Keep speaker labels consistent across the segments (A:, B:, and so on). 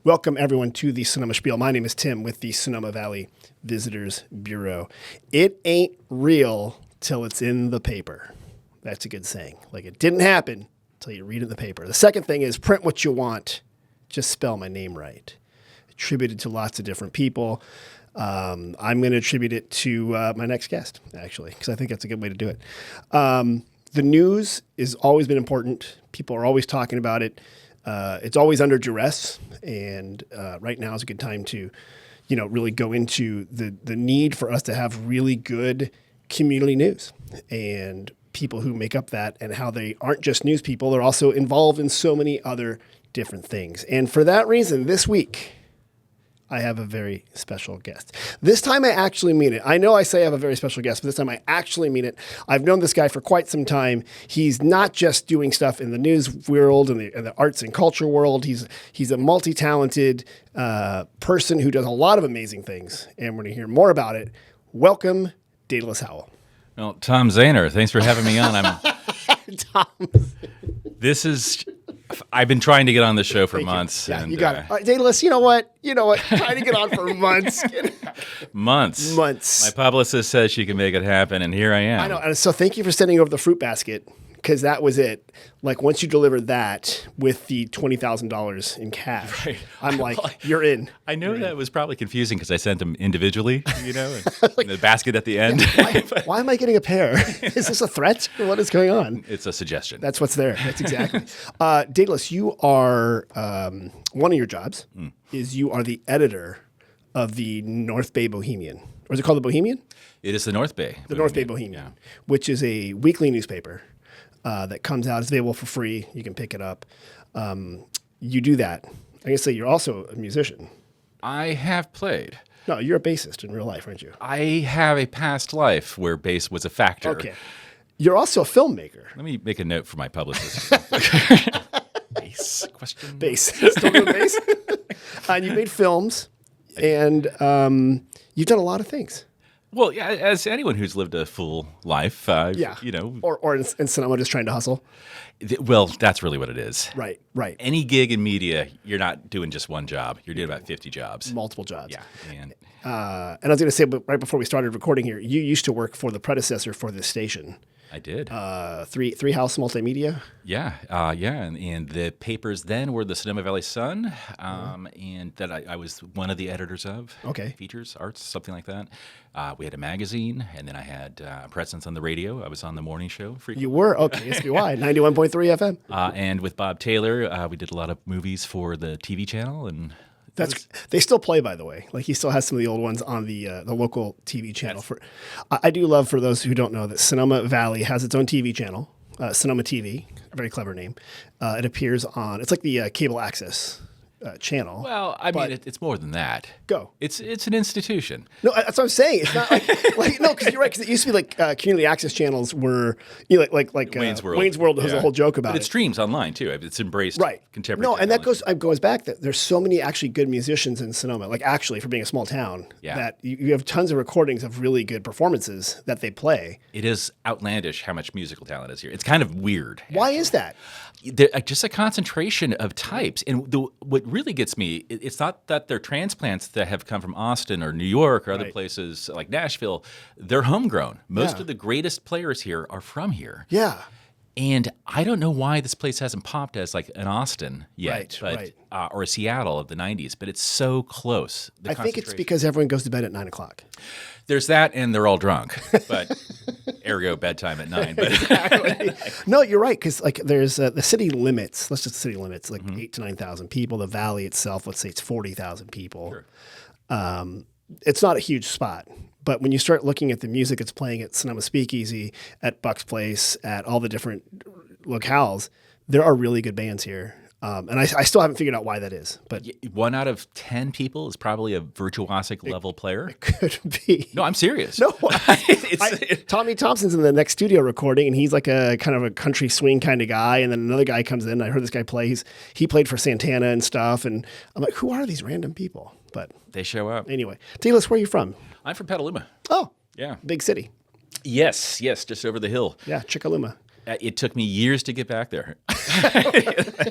A: Welcome, everyone, to the Sonoma Spiel. My name is Tim with the Sonoma Valley Visitors Bureau. It ain't real till it's in the paper. That's a good saying. Like, it didn't happen till you read it in the paper. The second thing is print what you want. Just spell my name right. Attributed to lots of different people. I'm going to attribute it to my next guest, actually, because I think that's a good way to do it. The news has always been important. People are always talking about it. It's always under duress, and right now is a good time to, really go into the need for us to have really good community news and people who make up that, and how they aren't just news people, they're also involved in so many other different things. And for that reason, this week, I have a very special guest. This time I actually mean it. I know I say I have a very special guest, but this time I actually mean it. I've known this guy for quite some time. He's not just doing stuff in the news world and the arts and culture world. He's a multi-talented person who does a lot of amazing things, and we're going to hear more about it. Welcome, Daedalus Howell.
B: Well, Tom Zahner, thanks for having me on.
A: Tom.
B: I've been trying to get on the show for months.
A: Yeah,
B: and,
A: you got it. All right, Daedalus, you know what? Trying to get on for months.
B: Months. My publicist says she can make it happen, and here I am.
A: I know. And so thank you for sending over the fruit basket, because that was it. Like, once you delivered that with the $20,000 in cash, right. I'm like, you're in.
B: I know that was probably confusing because I sent them individually, and the basket at the end.
A: Why am I getting a pair? Is this a threat? Or what is going on?
B: It's a suggestion.
A: That's what's there. That's exactly. Daedalus, you are, one of your jobs is you are the editor of the North Bay Bohemian. Or is it called the Bohemian?
B: It is the North Bay.
A: The North Bay Bohemian, which is a weekly newspaper that comes out. It's available for free. You can pick it up. You do that. I guess you're also a musician.
B: I have played.
A: No, you're a bassist in real life, aren't you?
B: I have a past life where bass was a factor.
A: Okay. You're also a filmmaker.
B: Let me make a note for my publicist. Bass? Question?
A: Bass. Still doing bass? And you made films, and you've done a lot of things.
B: Well, yeah, as anyone who's lived a full life, Or
A: in Sonoma, just trying to hustle.
B: Well, that's really what it is.
A: Right.
B: Any gig in media, you're not doing just one job. You're doing about 50 jobs.
A: Multiple jobs.
B: Yeah.
A: And I was going to say, but right before we started recording here, you used to work for the predecessor for this station.
B: I did.
A: Three House Multimedia.
B: Yeah. And the papers then were the Sonoma Valley Sun, and that I was one of the editors of.
A: Okay.
B: Features, arts, something like that. We had a magazine, and then I had a presence on the radio. I was on the morning show frequently.
A: You were? Okay, SBY, 91.3 FM.
B: And with Bob Taylor, we did a lot of movies for the TV channel, and
A: they still play, by the way. Like, he still has some of the old ones on the local TV channel. I do love, for those who don't know, that Sonoma Valley has its own TV channel, Sonoma TV, a very clever name. It appears on, it's like the cable access channel.
B: Well, I mean, it's more than that.
A: Go.
B: It's an institution.
A: No, that's what I'm saying. It's not like no, because you're right. Because it used to be like community access channels were, like
B: Wayne's World.
A: Wayne's World has a whole joke about
B: but
A: it.
B: it streams online too. It's embraced contemporary.
A: No, and that goes back. That there's so many actually good musicians in Sonoma. Like, actually, for being a small town, that you have tons of recordings of really good performances that they play.
B: It is outlandish how much musical talent is here. It's kind of weird.
A: Why is that?
B: Just a concentration of types. And what really gets me, it's not that they're transplants that have come from Austin or New York or other places like Nashville. They're homegrown. Most of the greatest players here are from here.
A: Yeah.
B: And I don't know why this place hasn't popped as like an Austin yet, or a Seattle of the 90s, but it's so close.
A: I think it's because everyone goes to bed at 9 o'clock.
B: There's that, and they're all drunk, but ergo bedtime at 9. But
A: exactly. No, you're right, because like there's the city limits. Let's just city limits, like 8,000 to 9,000 people. The valley itself, let's say it's 40,000 people. Sure. It's not a huge spot, but when you start looking at the music that's playing at Sonoma Speakeasy, at Buck's Place, at all the different locales, there are really good bands here. And I still haven't figured out why that is. But
B: 1 out of 10 people is probably a virtuosic level player.
A: It could be.
B: No, I'm serious.
A: No, Tommy Thompson's in the next studio recording, and he's like a kind of a country swing kind of guy. And then another guy comes in. I heard this guy play. He played for Santana and stuff. And I'm like, who are these random people? But
B: they show up.
A: Anyway, Daedalus, where are you from?
B: I'm from Petaluma.
A: Oh,
B: yeah,
A: big city.
B: Yes, just over the hill.
A: Yeah, Chickaluma.
B: It took me years to get back there.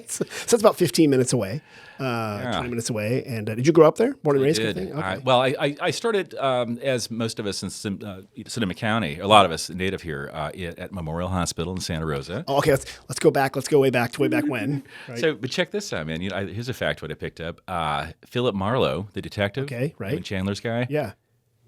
A: So it's about 15 minutes away, 20 minutes away. And did you grow up there? Born and raised?
B: Did.
A: Okay.
B: I started, as most of us in Sonoma County, a lot of us native here, at Memorial Hospital in Santa Rosa.
A: Oh, okay, let's go back. Let's go way back to way back when. Right?
B: So, but check this out, man. Here's a fact what I picked up. Philip Marlowe, the detective,
A: Okay, right.
B: Evan Chandler's guy,
A: Yeah.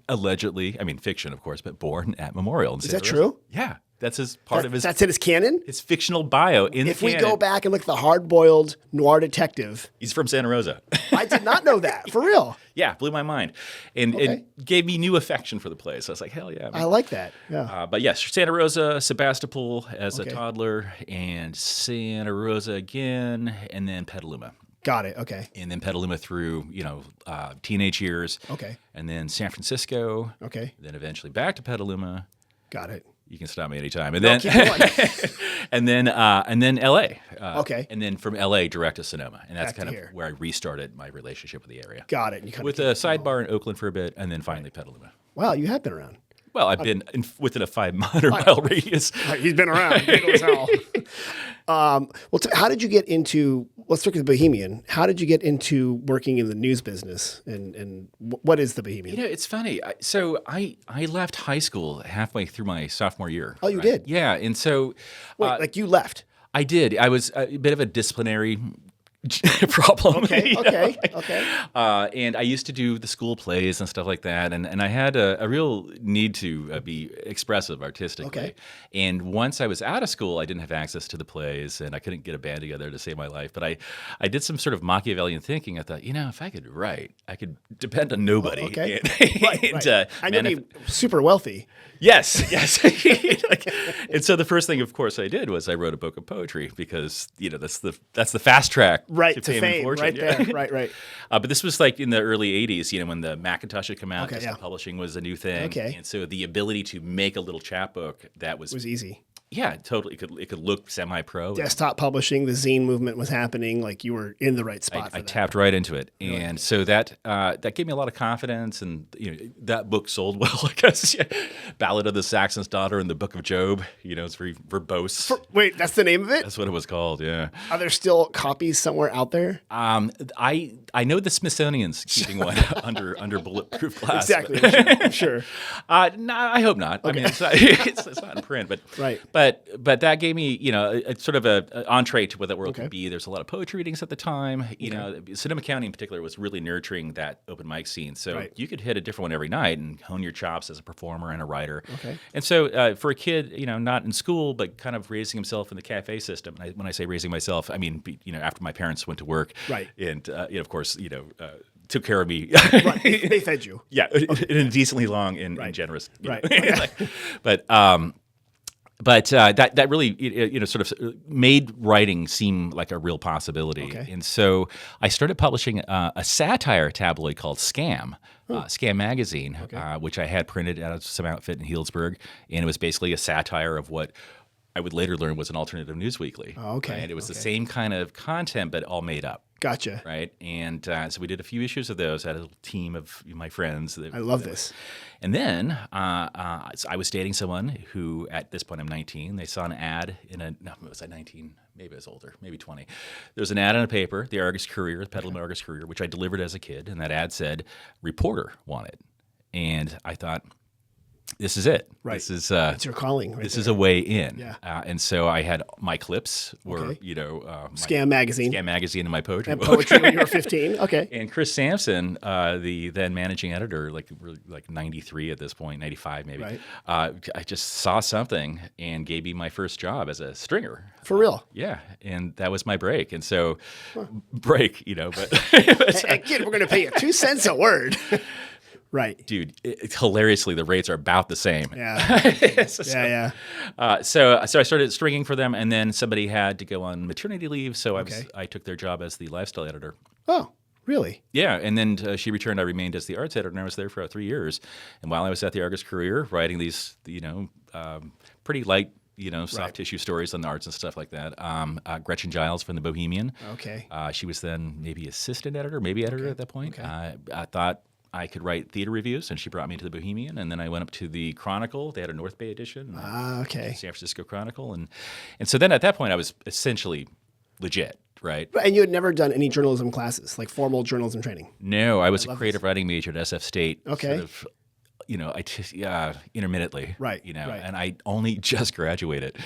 B: allegedly, I mean, fiction, of course, but born at Memorial in
A: Is
B: Santa
A: that
B: Rosa.
A: true?
B: Yeah. That's part of his
A: That's in his canon?
B: his fictional bio in
A: If
B: the
A: we
B: canon.
A: go back and look at the hard-boiled noir detective,
B: He's from Santa Rosa.
A: I did not know that, for real.
B: Yeah, blew my mind. And it gave me new affection for the place. I was like, hell yeah.
A: I
B: Man.
A: like that. Yeah.
B: But yes, Santa Rosa, Sebastopol as a toddler, and Santa Rosa again, and then Petaluma.
A: Got it. Okay.
B: And then Petaluma through, teenage years.
A: Okay.
B: And then San Francisco.
A: Okay.
B: Then eventually back to Petaluma.
A: Got it.
B: You can stop me anytime. And
A: No,
B: then
A: keep going.
B: and then LA.
A: Okay.
B: And then from LA direct to Sonoma. And that's
A: Back to
B: kind of
A: here.
B: where I restarted my relationship with the area.
A: Got it. You kind
B: With a sidebar in Oakland for a bit, and then finally Petaluma.
A: Wow, you have been around.
B: Well, I've been within a 500-mile radius.
A: He's been around. Big as hell. How did you get into? Let's look at the Bohemian. How did you get into working in the news business? And what is the Bohemian?
B: It's funny. I left high school halfway through my sophomore year.
A: Oh, you did?
B: Yeah, and so
A: Wait, like you left?
B: I did. I was a bit of a disciplinary problem.
A: Okay.
B: And I used to do the school plays and stuff like that, and I had a real need to be expressive artistically.
A: Okay.
B: And once I was out of school, I didn't have access to the plays, and I couldn't get a band together to save my life. But I did some sort of Machiavellian thinking. I thought, if I could write, I could depend on nobody.
A: Okay.
B: And
A: And you'd be super wealthy.
B: Yes. And so the first thing, of course, I did was I wrote a book of poetry because that's the fast track
A: Right,
B: to
A: to
B: fame,
A: fame,
B: and fortune.
A: right
B: Yeah.
A: there, right.
B: But this was like in the early '80s, when the Macintosh had come out,
A: Okay,
B: desktop publishing was a new thing,
A: Okay.
B: and so the ability to make a little chapbook that was
A: It was easy.
B: yeah, totally. It could look semi-pro.
A: Desktop publishing, the zine movement was happening. Like you were in the right spot.
B: I
A: for that.
B: tapped right into it, and so that gave me a lot of confidence, and that book sold well. I guess Ballad of the Saxon's Daughter and the Book of Job. It's very verbose.
A: Wait, that's the name of it?
B: That's what it was called. Yeah.
A: Are there still copies somewhere out there?
B: I know the Smithsonian's keeping one under bulletproof glass.
A: Exactly. I'm sure.
B: No, I hope not. I mean, it's not in print, but
A: Right.
B: But that gave me, a sort of a entree to what that world could be. There's a lot of poetry readings at the time. Sonoma County in particular was really nurturing that open mic scene. So you could hit a different one every night and hone your chops as a performer and a writer.
A: Okay.
B: And so for a kid, not in school, but kind of raising himself in the cafe system. And when I say raising myself, I mean, after my parents went to work.
A: Right.
B: And, of course, took care of me.
A: Right. They fed you.
B: Yeah, in a decently long and generous.
A: Right.
B: But that really sort of made writing seem like a real possibility.
A: Okay.
B: And so I started publishing a satire tabloid called Scam. Scam Magazine, which I had printed out of some outfit in Healdsburg, and it was basically a satire of what I would later learn was an alternative newsweekly.
A: Oh, okay.
B: And it was the same kind of content, but all made up.
A: Gotcha.
B: Right. And so we did a few issues of those. I had a little team of my friends.
A: I love this.
B: And then so I was dating someone who, at this point, I'm 19. They saw an ad was I 19? Maybe I was older, maybe 20. There was an ad in a paper, the Argus Courier, the Petaluma Argus Courier, which I delivered as a kid. And that ad said, reporter wanted. And I thought, this is it.
A: Right.
B: This is
A: It's your calling. Right
B: this
A: there.
B: is a way in.
A: Yeah.
B: And so I had my clips were,
A: Scam Magazine.
B: Scam Magazine and my poetry
A: And
B: book.
A: poetry when you were 15. Okay.
B: And Chris Sampson, the then managing editor, like 93 at this point, 95 maybe,
A: Right.
B: I just saw something and gave me my first job as a stringer.
A: For real.
B: Yeah, and that was my break. And so, but
A: Hey, kid, we're going to pay you 2 cents a word. Right.
B: dude, hilariously, the rates are about the same.
A: Yeah.
B: Yeah. So I started stringing for them, and then somebody had to go on maternity leave, so I took their job as the lifestyle editor.
A: Oh, really?
B: Yeah, and then she returned. I remained as the arts editor, and I was there for 3 years. And while I was at the Argus Courier, writing these, pretty light, soft tissue stories on the arts and stuff like that. Gretchen Giles from the Bohemian.
A: Okay.
B: She was then maybe assistant editor, maybe editor at that point. I thought, I could write theater reviews, and she brought me to the Bohemian, and then I went up to the Chronicle. They had a North Bay edition.
A: Okay.
B: San Francisco Chronicle, and so then at that point I was essentially legit, right?
A: And you had never done any journalism classes, like formal journalism training?
B: No, I was a creative writing major at SF State.
A: Okay.
B: Sort of, I just intermittently,
A: Right,
B: right.
A: right.
B: And I only just graduated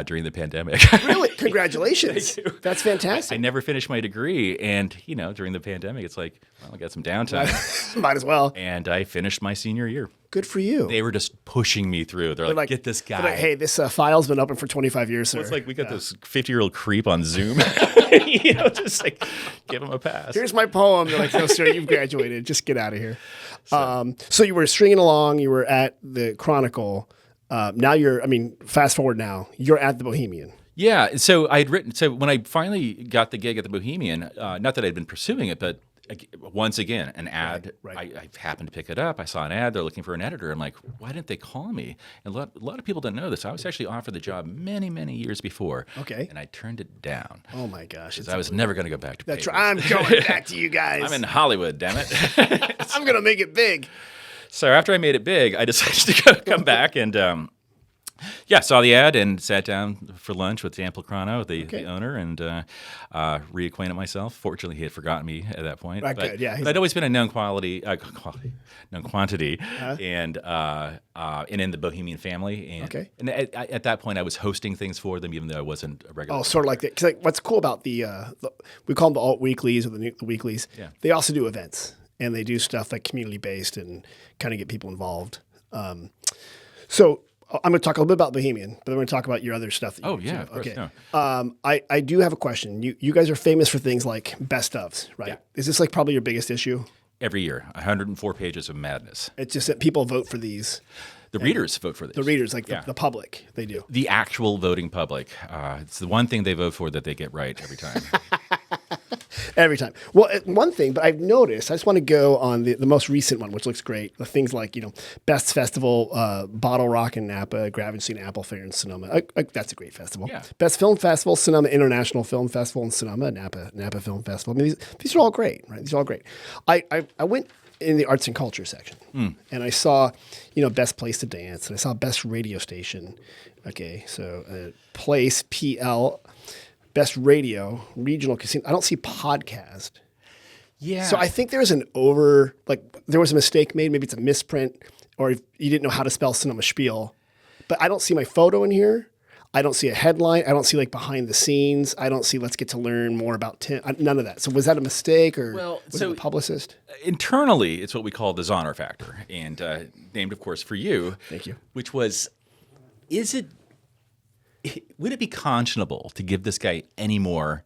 B: during the pandemic.
A: Really? Congratulations. That's fantastic.
B: I never finished my degree, and during the pandemic, it's like, well, I got some downtime,
A: Might as well.
B: and I finished my senior year.
A: Good for you.
B: They were just pushing me through. They're like, get this guy.
A: They're like, hey, this file's been open for 25 years, sir.
B: It's like we got this 50-year-old creep on Zoom. Just like give him a pass.
A: Here's my poem. They're like, no, sir, you've graduated. Just get out of here. So you were stringing along. You were at the Chronicle. Now fast forward now. You're at the Bohemian.
B: Yeah. So I had written. So when I finally got the gig at the Bohemian, not that I'd been pursuing it, but once again, an ad.
A: Right.
B: I happened to pick it up. I saw an ad. They're looking for an editor. I'm like, why didn't they call me? And a lot of people don't know this. I was actually offered the job many, many years before.
A: Okay.
B: And I turned it down.
A: Oh my gosh.
B: I was never going to go back to
A: That's
B: papers.
A: right. I'm going back to you guys.
B: I'm in Hollywood, damn it.
A: I'm going to make it big.
B: So after I made it big, I decided to come back and saw the ad and sat down for lunch with Dan Pelcrano, the owner, and reacquainted myself. Fortunately, he had forgotten me at that point.
A: Right,
B: but,
A: good. Yeah,
B: but I'd always been a known quantity, and in the Bohemian family. And at that point, I was hosting things for them, even though I wasn't a regular.
A: Oh, sort of like that. Because what's cool about the we call them the alt-weeklies or the weeklies.
B: Yeah.
A: They also do events, and they do stuff like community-based and kind of get people involved. So I'm going to talk a little bit about Bohemian, but I'm going to talk about your other stuff. That you do,
B: of course.
A: Okay.
B: No.
A: I do have a question. You guys are famous for things like best ofs, right?
B: Yeah.
A: Is this like probably your biggest issue?
B: Every year, 104 pages of madness.
A: It's just that people vote for these.
B: The readers vote for this.
A: The readers, like the public, they do.
B: The actual voting public. It's the one thing they vote for that they get right every time.
A: Every time. Well, one thing, but I've noticed, I just want to go on the most recent one, which looks great. The things like, Best Festival, Bottle Rock in Napa, Gravenstein Apple Fair in Sonoma. That's a great festival.
B: Yeah.
A: Best Film Festival, Sonoma International Film Festival in Sonoma, Napa Film Festival. I mean, these are all great, right? These are all great. I went in the arts and culture section, and I saw, Best Place to Dance, and I saw Best Radio Station. Okay, so Place, PL, Best Radio, Regional Casino. I don't see podcast.
B: Yeah.
A: So I think there's there was a mistake made. Maybe it's a misprint, or you didn't know how to spell Sonoma Spiel. But I don't see my photo in here. I don't see a headline. I don't see behind the scenes. I don't see let's get to learn more about Tim. None of that. So was that a mistake, or was it the publicist?
B: Internally, it's what we call the Zahner factor, and named, of course, for you.
A: Thank you.
B: Which was, would it be conscionable to give this guy any more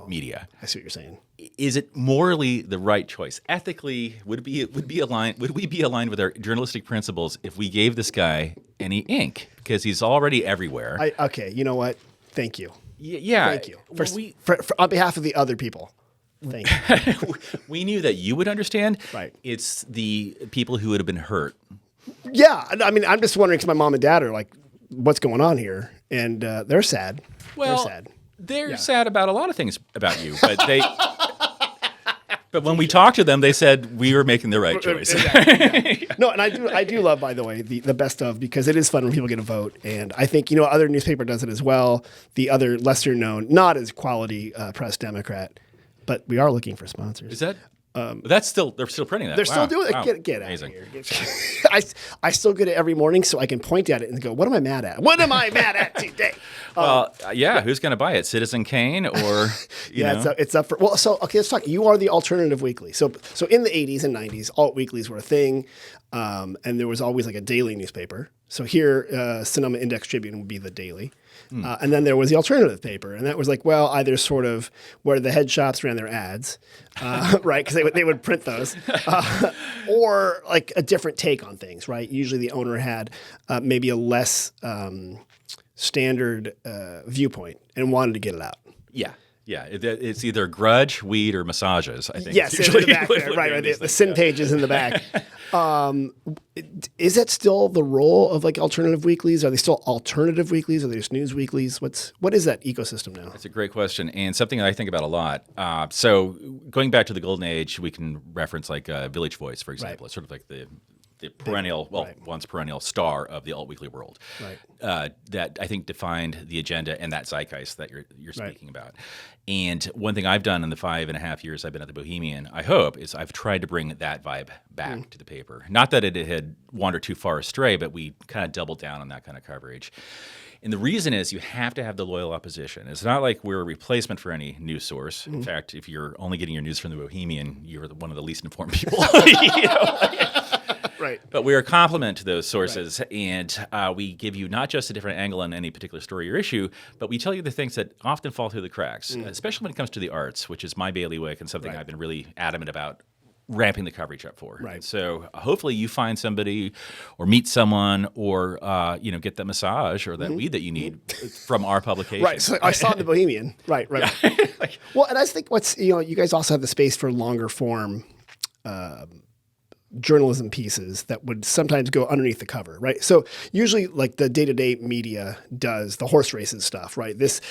B: media?
A: I see what you're saying.
B: Is it morally the right choice? Ethically, would we be aligned with our journalistic principles if we gave this guy any ink? Because he's already everywhere.
A: Okay, you know what? Thank you.
B: Yeah.
A: Thank you. For on behalf of the other people. Thank you.
B: We knew that you would understand.
A: Right.
B: It's the people who would have been hurt.
A: Yeah. I mean, I'm just wondering because my mom and dad are like, what's going on here? And they're sad.
B: Well,
A: they're sad.
B: They're sad about a lot of things about you, but but when we talked to them, they said we were making the right choice.
A: Exactly, yeah. No, and I do love, by the way, the best of, because it is fun when people get a vote, and I think other newspaper does it as well. The other lesser known, not as quality press Democrat, but we are looking for sponsors.
B: Is that? They're still printing that.
A: They're still doing it.
B: Wow.
A: Get
B: Amazing.
A: out of here. I still get it every morning, so I can point at it and go, "What am I mad at? What am I mad at today?"
B: Who's going to buy it? Citizen Kane or you know?
A: It's up for let's talk. You are the alternative weekly. So in the 80s and 90s, alt weeklies were a thing, and there was always like a daily newspaper. So here, Sonoma Index Tribune would be the daily. And then there was the alternative paper, and that was either sort of where the head shops ran their ads, right? Because they would print those, or like a different take on things, right? Usually the owner had maybe a less standard viewpoint and wanted to get it out.
B: Yeah. Yeah, it's either grudge, weed, or massages. I think.
A: Yes, in the back there, right. The sin page is in the back. Is that still the role of like alternative weeklies? Are they still alternative weeklies? Are they just news weeklies? What is that ecosystem now?
B: That's a great question, and something I think about a lot. So going back to the golden age, we can reference like Village Voice, for example. It's sort of like the perennial, once perennial star of the alt weekly world. Right. That I think defined the agenda and that zeitgeist that you're speaking about. And one thing I've done in the 5.5 years I've been at the Bohemian, I hope, is I've tried to bring that vibe back to the paper. Not that it had wandered too far astray, but we kind of doubled down on that kind of coverage. And the reason is you have to have the loyal opposition. It's not like we're a replacement for any news source. In fact, if you're only getting your news from the Bohemian, you're one of the least informed people.
A: Right.
B: But we're a complement to those sources, and we give you not just a different angle on any particular story or issue, but we tell you the things that often fall through the cracks, especially when it comes to the arts, which is my bailiwick and something I've been really adamant about ramping the coverage up for.
A: Right.
B: So hopefully you find somebody or meet someone or get that massage or that weed that you need from our publication.
A: Right. So I saw the Bohemian. Right. Well, and I think you guys also have the space for longer form journalism pieces that would sometimes go underneath the cover, right? So usually like the day-to-day media does the horse races stuff, right? This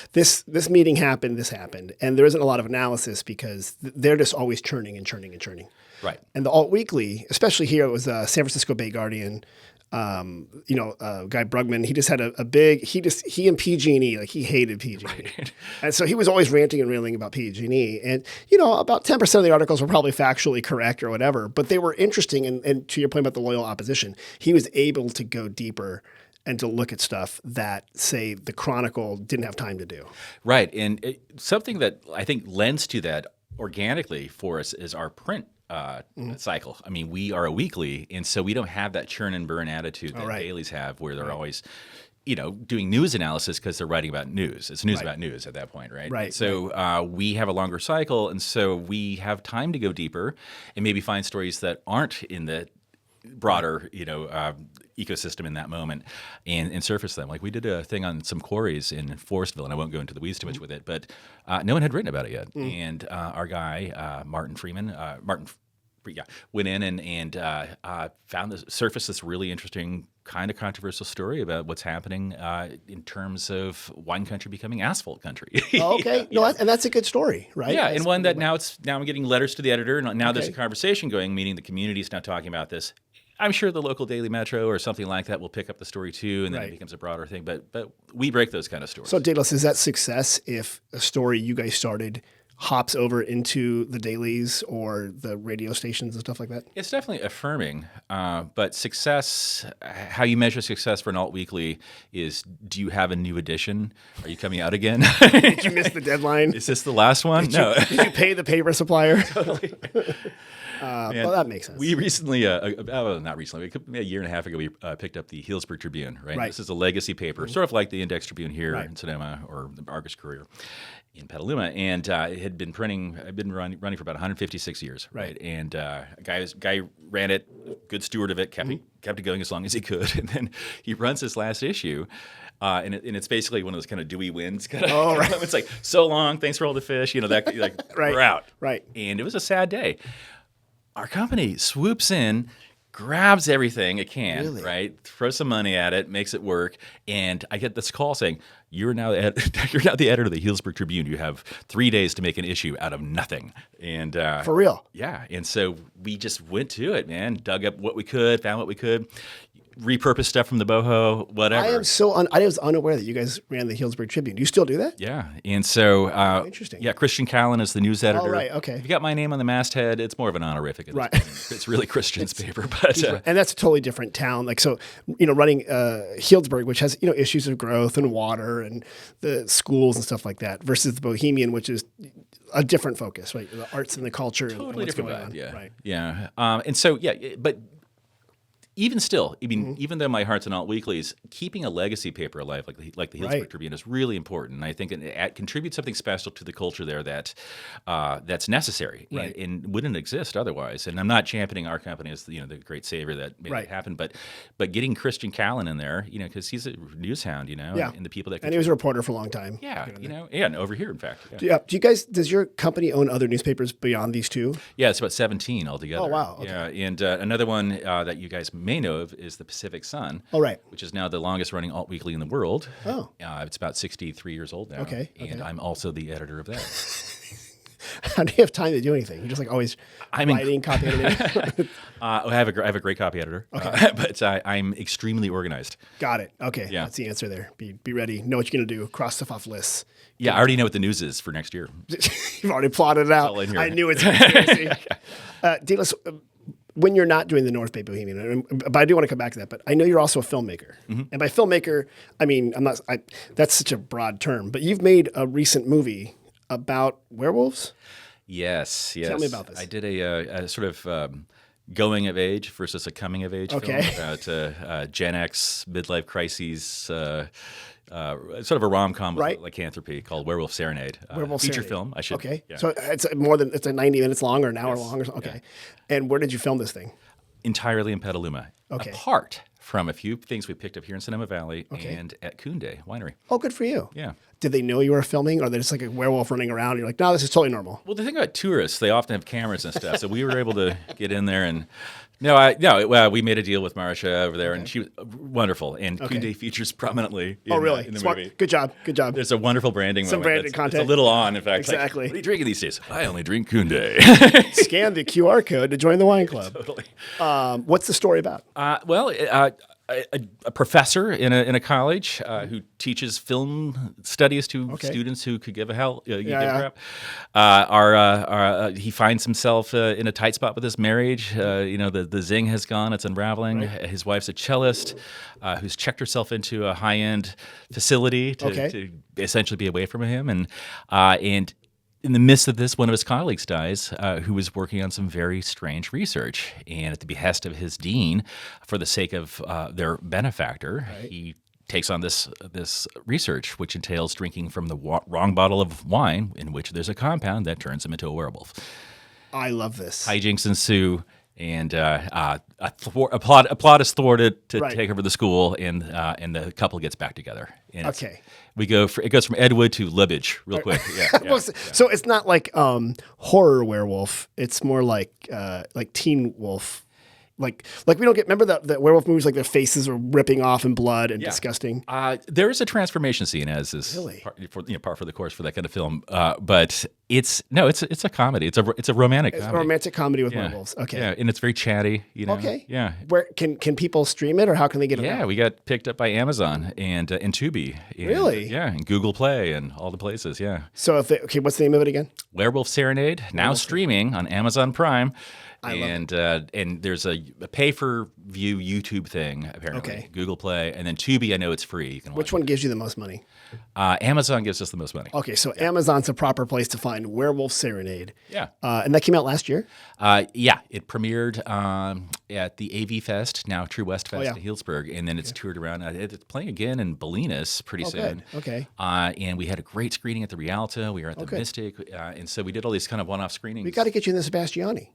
A: meeting happened, this happened. And there isn't a lot of analysis because they're just always churning and churning and churning.
B: Right.
A: And the alt weekly, especially here, it was San Francisco Bay Guardian, Guy Brugman, he just had a big, he and PG&E, like he hated PG&E. Right. And so he was always ranting and railing about PG&E. And, about 10% of the articles were probably factually correct or whatever, but they were interesting. And to your point about the loyal opposition, he was able to go deeper and to look at stuff that, say, the Chronicle didn't have time to do.
B: Right. And something that I think lends to that organically for us is our print cycle. I mean, we are a weekly, and so we don't have that churn and burn attitude that dailies have, where they're always, doing news analysis because they're writing about news. It's news about news at that point, right?
A: Right.
B: So we have a longer cycle, and so we have time to go deeper and maybe find stories that aren't in the broader, ecosystem in that moment and surface them. Like we did a thing on some quarries in Forestville, and I won't go into the weeds too much with it, but no one had written about it yet. And our guy, Martin Freeman, went in and surfaced this really interesting kind of controversial story about what's happening in terms of wine country becoming asphalt country.
A: Oh, okay. No, and that's a good story, right?
B: Yeah, and one that now I'm getting letters to the editor, and now there's a conversation going, meaning the community is now talking about this. I'm sure the local Daily Metro or something like that will pick up the story too, and then it becomes a broader thing. But we break those kind of stories.
A: So, Daedalus, is that success if a story you guys started hops over into the dailies or the radio stations and stuff like that?
B: It's definitely affirming. But success, how you measure success for an alt weekly is, do you have a new edition? Are you coming out again?
A: Did you miss the deadline?
B: Is this the last one? No.
A: Did you pay the paper supplier?
B: Totally.
A: Well, that makes sense.
B: We recently, not recently, a year and a half ago, we picked up the Healdsburg Tribune, right? This is a legacy paper, sort of like the Index Tribune here in Sonoma or the Argus Courier in Petaluma. And it had been running for about 156 years, right? And a guy ran it, good steward of it, kept it going as long as he could. And then he runs this last issue. And it's basically one of those kind of dewy winds. It's like, so long, thanks for all the fish, we're out.
A: Right.
B: And it was a sad day. Our company swoops in, grabs everything it can, right? Throws some money at it, makes it work, and I get this call saying, "You're now the editor of the Healdsburg Tribune. You have 3 days to make an issue out of nothing." And
A: for real,
B: yeah. And so we just went to it, man. Dug up what we could, found what we could. Repurpose stuff from the boho, whatever.
A: I was unaware that you guys ran the Healdsburg Tribune. Do you still do that?
B: Yeah. And so,
A: interesting.
B: Yeah, Christian Callan is the news editor.
A: Oh, right. Okay.
B: If you got my name on the masthead, it's more of an honorific. Right. It's really Christian's paper. But
A: and that's a totally different town. Like, so, running Healdsburg, which has, issues of growth and water and the schools and stuff like that, versus the Bohemian, which is a different focus, right? The arts and the culture.
B: Totally
A: and what's
B: different
A: going
B: vibe.
A: on.
B: Yeah.
A: Right.
B: Yeah. And so, but even still, I mean, even though my heart's in alt-weeklies, keeping a legacy paper alive like the Healdsburg Tribune is really important. And I think it contributes something special to the culture there that that's necessary and wouldn't exist otherwise. And I'm not championing our company as the great savior that made it happen, but getting Christian Callan in there, because he's a news hound, and the people that
A: and he was a reporter for a long time.
B: Yeah, and over here, in fact.
A: Yeah. Do you guys? Does your company own other newspapers beyond these two?
B: Yeah, it's about 17 altogether.
A: Oh wow. Okay.
B: Yeah, and another one that you guys may know of is the Pacific Sun.
A: Oh, right.
B: Which is now the longest running alt weekly in the world.
A: Oh.
B: It's about 63 years old now.
A: Okay.
B: And I'm also the editor of that.
A: How do you have time to do anything? You're just like always writing, copy editing?
B: I have a great copy editor. Okay. But I'm extremely organized.
A: Got it. Okay.
B: Yeah.
A: That's the answer there. Be ready. Know what you're going to do. Cross stuff off lists.
B: Yeah, I already know what the news is for next year.
A: You've already plotted it out.
B: All in here.
A: I knew it's crazy. Daedalus, when you're not doing the North Bay Bohemian, but I do want to come back to that, but I know you're also a filmmaker. And by filmmaker, I mean, that's such a broad term, but you've made a recent movie about werewolves?
B: Yes.
A: Tell me about this.
B: I did a sort of going of age versus a coming of age film about Gen X midlife crises, sort of a rom-com with lycanthropy called Werewolf Serenade.
A: Werewolf
B: feature
A: Serenade.
B: film, I should.
A: Okay.
B: Yeah.
A: So it's it's 90 minutes long or an hour long or something? Okay. Yeah. And where did you film this thing?
B: Entirely in Petaluma.
A: Okay.
B: Apart from a few things we picked up here in Sonoma Valley and at Kunde Winery.
A: Oh, good for you.
B: Yeah.
A: Did they know you were filming, or they're just like a werewolf running around? And you're like, no, this is totally normal.
B: Well, the thing about tourists, they often have cameras and stuff, so we were able to get in there and. We made a deal with Marsha over there, and she was wonderful. And Kunde features prominently in the movie.
A: Good job.
B: There's a some branding
A: branded content.
B: It's a little on, in fact.
A: Exactly.
B: Like, what are you drinking these days? I only drink Kunde.
A: Scan the QR code to join the wine club.
B: Totally.
A: What's the story about?
B: A professor in a college who teaches film studies to students who could give a crap. He finds himself in a tight spot with his marriage. The zing has gone; it's unraveling. Right. His wife's a cellist who's checked herself into a high-end facility to essentially be away from him, and in the midst of this, one of his colleagues dies, who was working on some very strange research. And at the behest of his dean, for the sake of their benefactor, he takes on this research, which entails drinking from the wrong bottle of wine, in which there's a compound that turns him into a werewolf.
A: I love this.
B: Hijinks ensue. And a plot is thwarted to take over the school, and the couple gets back together. And it goes from Ed Wood to Libbage real quick. Yeah.
A: So it's not like horror werewolf. It's more like teen wolf. Like we don't get. Remember the werewolf movies? Like their faces are ripping off and blood and disgusting.
B: There is a transformation scene, as is par for the course for that kind of film. But it's a comedy. It's a romantic.
A: It's a romantic comedy with werewolves. Okay.
B: Yeah, and it's very chatty. Okay. Yeah.
A: Where can people stream it, or how can they get it?
B: Yeah, we got picked up by Amazon and Tubi.
A: Really?
B: Yeah, and Google Play and all the places. Yeah.
A: So what's the name of it again?
B: Werewolf Serenade, now streaming on Amazon Prime. And there's a pay-for-view YouTube thing, apparently.
A: Okay.
B: Google Play. And then Tubi, I know it's free. You can
A: Which one gives you the most money?
B: Amazon gives us the most money.
A: Okay, so Amazon's a proper place to find Werewolf Serenade.
B: Yeah.
A: And that came out last year?
B: It premiered at the AV Fest, now True West Fest in Healdsburg. And then it's toured around. It's playing again in Bolinas pretty soon.
A: Good. Okay.
B: And we had a great screening at the Rialto. We were at the Mystic. And so we did all these kind of one-off screenings.
A: We got to get you in the Sebastiani.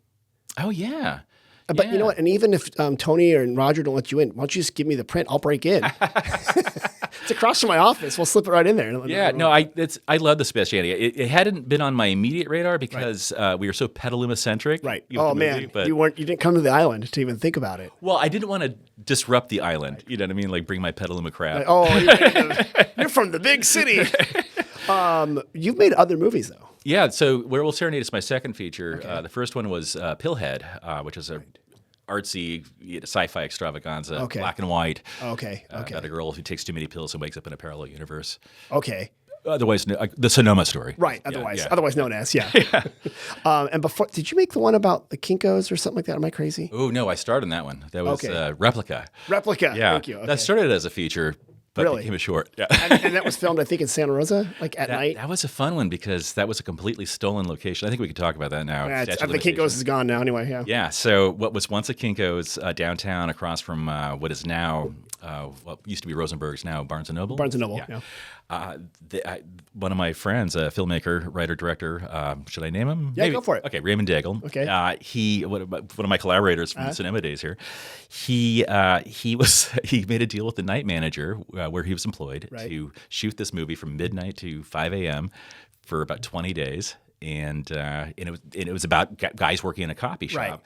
B: Oh, yeah.
A: But you know what? And even if Tony or Roger don't let you in, why don't you just give me the print? I'll break in. It's across from my office. We'll slip it right in there.
B: I love the Sebastiani. It hadn't been on my immediate radar because we were so Petaluma-centric.
A: Right.
B: Man.
A: But you didn't come to the island to even think about it.
B: Well, I didn't want to disrupt the island. You know what I mean? Like bring my Petaluma crap.
A: You're from the big city. You've made other movies, though.
B: Yeah, so Werewolf Serenade is my second feature. The first one was Pillhead, which is a artsy sci-fi extravaganza, black and white. About a girl who takes too many pills and wakes up in a parallel universe.
A: Okay.
B: Otherwise, the Sonoma story.
A: Right. Otherwise known as and before, did you make the one about the Kinkos or something like that? Am I crazy?
B: Oh no, I starred in that one. That was Replica.
A: Replica.
B: Yeah.
A: Thank you. Okay.
B: That started as a feature. but
A: Really?
B: became a short. Yeah.
A: And that was filmed, I think, in Santa Rosa, like at night.
B: That was a fun one because that was a completely stolen location. I think we could talk about that now.
A: Yeah,
B: Statute of
A: the Kinko's
B: limitations.
A: is gone now anyway, yeah.
B: Yeah, so what was once a Kinko's downtown across from what is now, what used to be Rosenberg's, now Barnes & Noble?
A: Barnes & Noble, yeah.
B: One of my friends, a filmmaker, writer, director, should I name him?
A: Yeah,
B: Maybe.
A: go for it.
B: Okay, Raymond Daigle.
A: Okay.
B: One of my collaborators from the cinema days here. He made a deal with the night manager where he was employed to shoot this movie from midnight to 5 a.m. for about 20 days, and it was about guys working in a copy shop.
A: Right.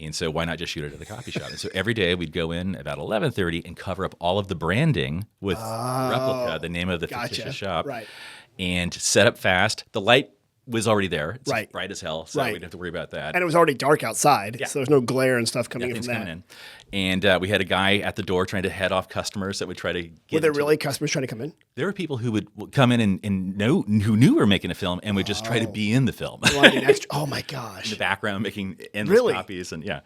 B: And so why not just shoot it at the coffee shop? And so every day we'd go in about 11:30 and cover up all of the branding with Replica, the name of the fictitious shop, and set up fast. The light was already there. It's bright as hell, so we didn't have to worry about that.
A: And it was already dark outside, so there's no glare and stuff coming in from that.
B: Coming in. And we had a guy at the door trying to head off customers that would try to get
A: Were there really customers trying to come in?
B: There were people who would come in and who knew we were making a film and would just try to be in the film.
A: Oh my gosh.
B: In the background, making endless copies. And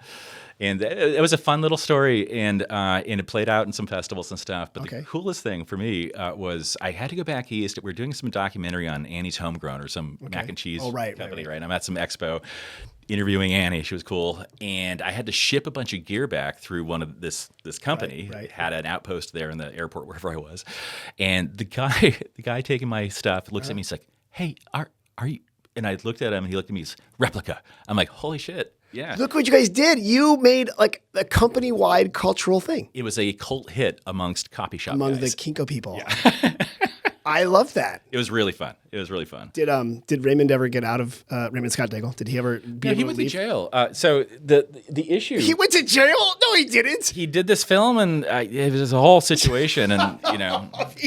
B: and it was a fun little story, and it played out in some festivals and stuff. But the coolest thing for me was I had to go back east. We were doing some documentary on Annie's Homegrown, or some mac and cheese company, right? I'm at some expo interviewing Annie. She was cool, and I had to ship a bunch of gear back through one of this company. Had an outpost there in the airport wherever I was, and the guy taking my stuff looks at me. He's like, "Hey, are you?" And I looked at him, and he looked at me. He's Replica. I'm like, "Holy shit!" Yeah.
A: Look what you guys did. You made like a company-wide cultural thing.
B: It was a cult hit amongst copy shop
A: among
B: guys.
A: the Kinko people. Yeah. I love that.
B: It was really fun.
A: Did Raymond ever get out of Raymond Scott Daigle? Did he ever be able
B: he
A: to
B: went
A: leave?
B: to jail. So the issue.
A: He went to jail? No, he didn't.
B: He did this film, and it was a whole situation. And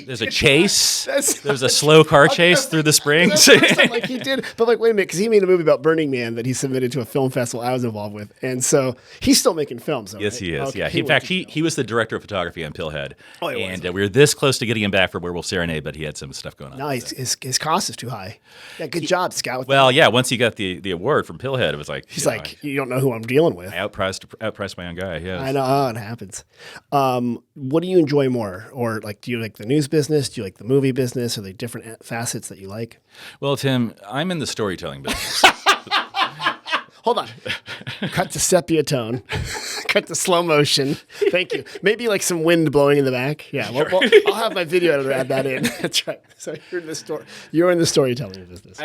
B: there's a chase. There's a slow car chase through the springs.
A: Like he did, but like wait a minute, because he made a movie about Burning Man that he submitted to a film festival I was involved with, and so he's still making films. Though,
B: yes,
A: right?
B: he is.
A: Okay.
B: Yeah. In fact, he was the director of photography on Pillhead.
A: Oh, he
B: and
A: was.
B: we were this close to getting him back for Werewolf Serenade, but he had some stuff going on.
A: No, his cost is too high. Yeah, good job, Scout.
B: Well, yeah. Once he got the award from Pillhead, it was like
A: he's like, you don't know who I'm dealing with.
B: I outpriced my own guy. Yes.
A: I know it happens. What do you enjoy more, or like, do you like the news business? Do you like the movie business? Are there different facets that you like?
B: Well, Tim, I'm in the storytelling business.
A: Hold on. Cut to sepia tone. Cut to slow motion. Thank you. Maybe like some wind blowing in the back. Yeah. Well, I'll have my video editor add that in. That's right. So you're in the storytelling business.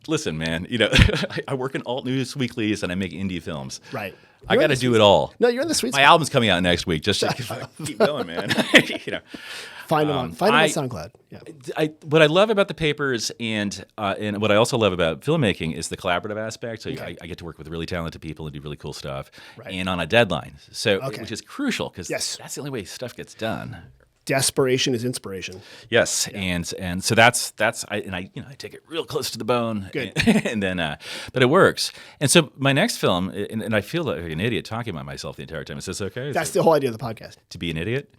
B: Listen, man. I work in alt news weeklies and I make indie films.
A: Right.
B: I got to do it all.
A: No, you're in the sweet spot.
B: My album's coming out next week. Just keep going, man.
A: Find them on SoundCloud. Yeah.
B: What I love about the papers and what I also love about filmmaking is the collaborative aspect. So I get to work with really talented people and do really cool stuff, and on a deadline. So which is crucial because that's the only way stuff gets done.
A: Desperation is inspiration.
B: Yes, and so that's I take it real close to the bone.
A: Good.
B: And then but it works. And so my next film, and I feel like an idiot talking about myself the entire time. Is this okay?
A: That's the whole idea of the podcast.
B: To be an idiot?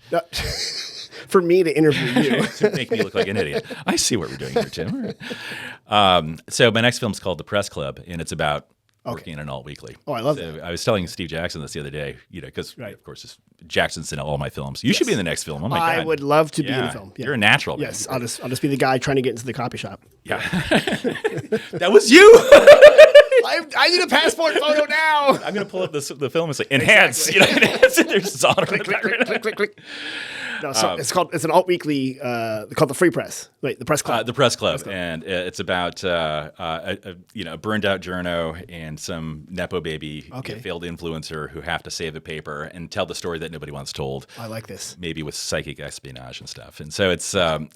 A: For me to interview you.
B: To make me look like an idiot. I see what we're doing here, Tim. So my next film is called The Press Club, and it's about working in an alt-weekly.
A: Oh, I love that.
B: I was telling Steve Jackson this the other day, because of course Jackson's in all my films. You should be in the next film. Oh my God.
A: I would love to be in a film. Yeah.
B: You're a natural.
A: Yes, man. I'll just be the guy trying to get into the copy shop.
B: Yeah. That was you.
A: I need a passport photo now.
B: I'm going to pull up the film and say, enhance.
A: Exactly.
B: Enhance. There's Zahner.
A: Click. No, so it's an alt weekly called the Free Press. Wait, the Press Club.
B: The Press Club, and it's about a burned out journo and some nepo baby failed influencer who have to save a paper and tell the story that nobody wants told.
A: I like this.
B: Maybe with psychic espionage and stuff. And so it's so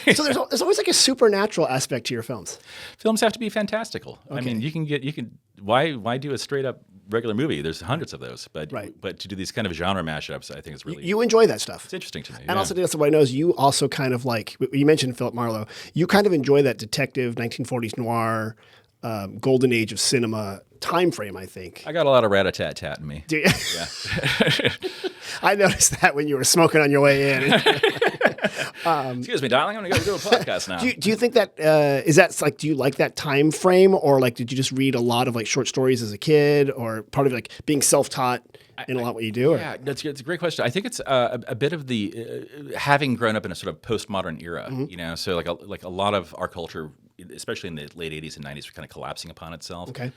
A: there's always like a supernatural aspect to your films.
B: Films have to be fantastical. Okay. I mean, why do a straight up regular movie? There's hundreds of those, but to do these kind of genre mashups, I think it's really
A: you enjoy that stuff.
B: It's interesting to me.
A: And also, that's what I know is you also kind of like you mentioned Philip Marlowe. You kind of enjoy that detective 1940s noir, golden age of cinema time frame. I think
B: I got a lot of rat-a-tat-tat in me.
A: Do you? Yeah. I noticed that when you were smoking on your way in.
B: Excuse me, darling. I'm going to go do a podcast now.
A: Do you think that is that like? Do you like that time frame, or like did you just read a lot of like short stories as a kid, or part of like being self-taught in a lot what you do? Or?
B: Yeah, it's a great question. I think it's a bit of the having grown up in a sort of postmodern era. You know, so like a lot of our culture, especially in the late '80s and '90s, was kind of collapsing upon itself.
A: Okay.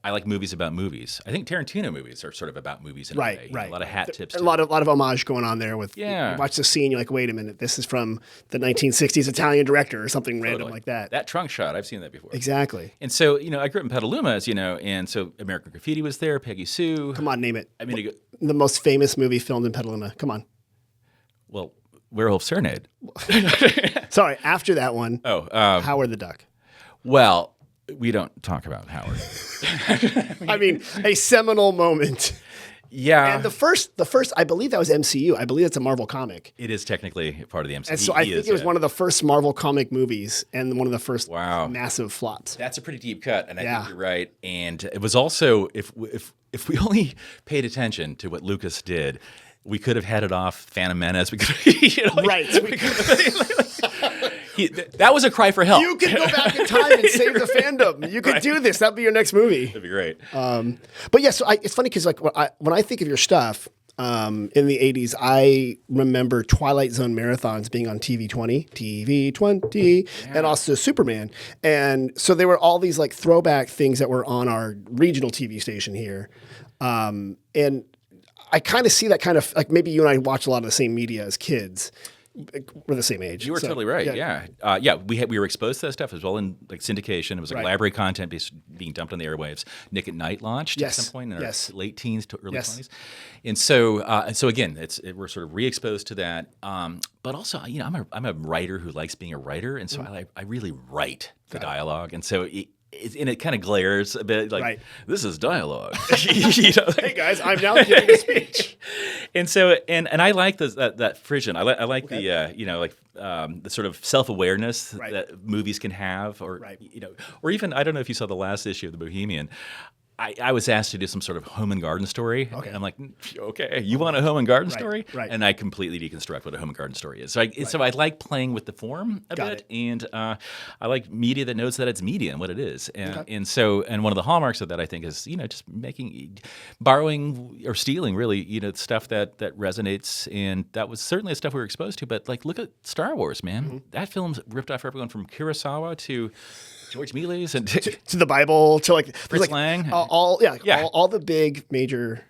B: I like movies about movies. I think Tarantino movies are sort of about movies in a way.
A: Right.
B: A lot of hat tips.
A: A lot of homage going on there with, you watch the scene, you're like, wait a minute, this is from the 1960s Italian director or something random like that.
B: That trunk shot, I've seen that before.
A: Exactly.
B: And so, you know, I grew up in Petaluma, as you know, and so American Graffiti was there, Peggy Sue.
A: Come on, name it.
B: I mean,
A: the most famous movie filmed in Petaluma. Come on.
B: Well, Werewolf Serenade.
A: Sorry, after that one, Howard the Duck.
B: Well, we don't talk about Howard.
A: I mean, a seminal moment.
B: Yeah.
A: And the first, I believe that was MCU. I believe it's a Marvel comic.
B: It is technically part of the MCU.
A: And so I think it was one of the first Marvel comic movies and one of the first massive flops.
B: That's a pretty deep cut, and I think you're right. And it was also, if we only paid attention to what Lucas did, we could have headed off Phantom Menace. We could,
A: right.
B: That was a cry for help.
A: You could go back in time and save the fandom. You could do this. That'd be your next movie.
B: That'd be great.
A: But yeah, so it's funny because like when I think of your stuff in the 80s, I remember Twilight Zone marathons being on TV20, and also Superman. And so there were all these like throwback things that were on our regional TV station here. And I kind of see that kind of like maybe you and I watch a lot of the same media as kids. We're the same age.
B: You were totally right. Yeah. We were exposed to that stuff as well in like syndication. It was like library content being dumped on the airwaves. Nick at Night launched at some point in our late teens to early 20s. And so again, we're sort of re-exposed to that. But also, you know, I'm a writer who likes being a writer, and so I really write the dialogue, and so. It kind of glares a bit like this is dialogue. You know, like,
A: hey guys, I'm now giving a speech.
B: And so and I like that frisson. I like the you know, like the sort of self-awareness that movies can have, or you know, or even I don't know if you saw the last issue of the Bohemian. I was asked to do some sort of home and garden story. Okay. And I'm like, okay, you want a home and garden story?
A: Right.
B: And I completely deconstruct what a home and garden story is. So I like playing with the form a bit, and I like media that knows that it's media and what it is. And so one of the hallmarks of that, I think, is, you know, just borrowing or stealing, really, you know, stuff that resonates. And that was certainly the stuff we were exposed to. But like, look at Star Wars, man. Mm-hmm. That film's ripped off everyone from Kurosawa to George Méliès and
A: to the Bible to like
B: Fritz Lang.
A: All the big major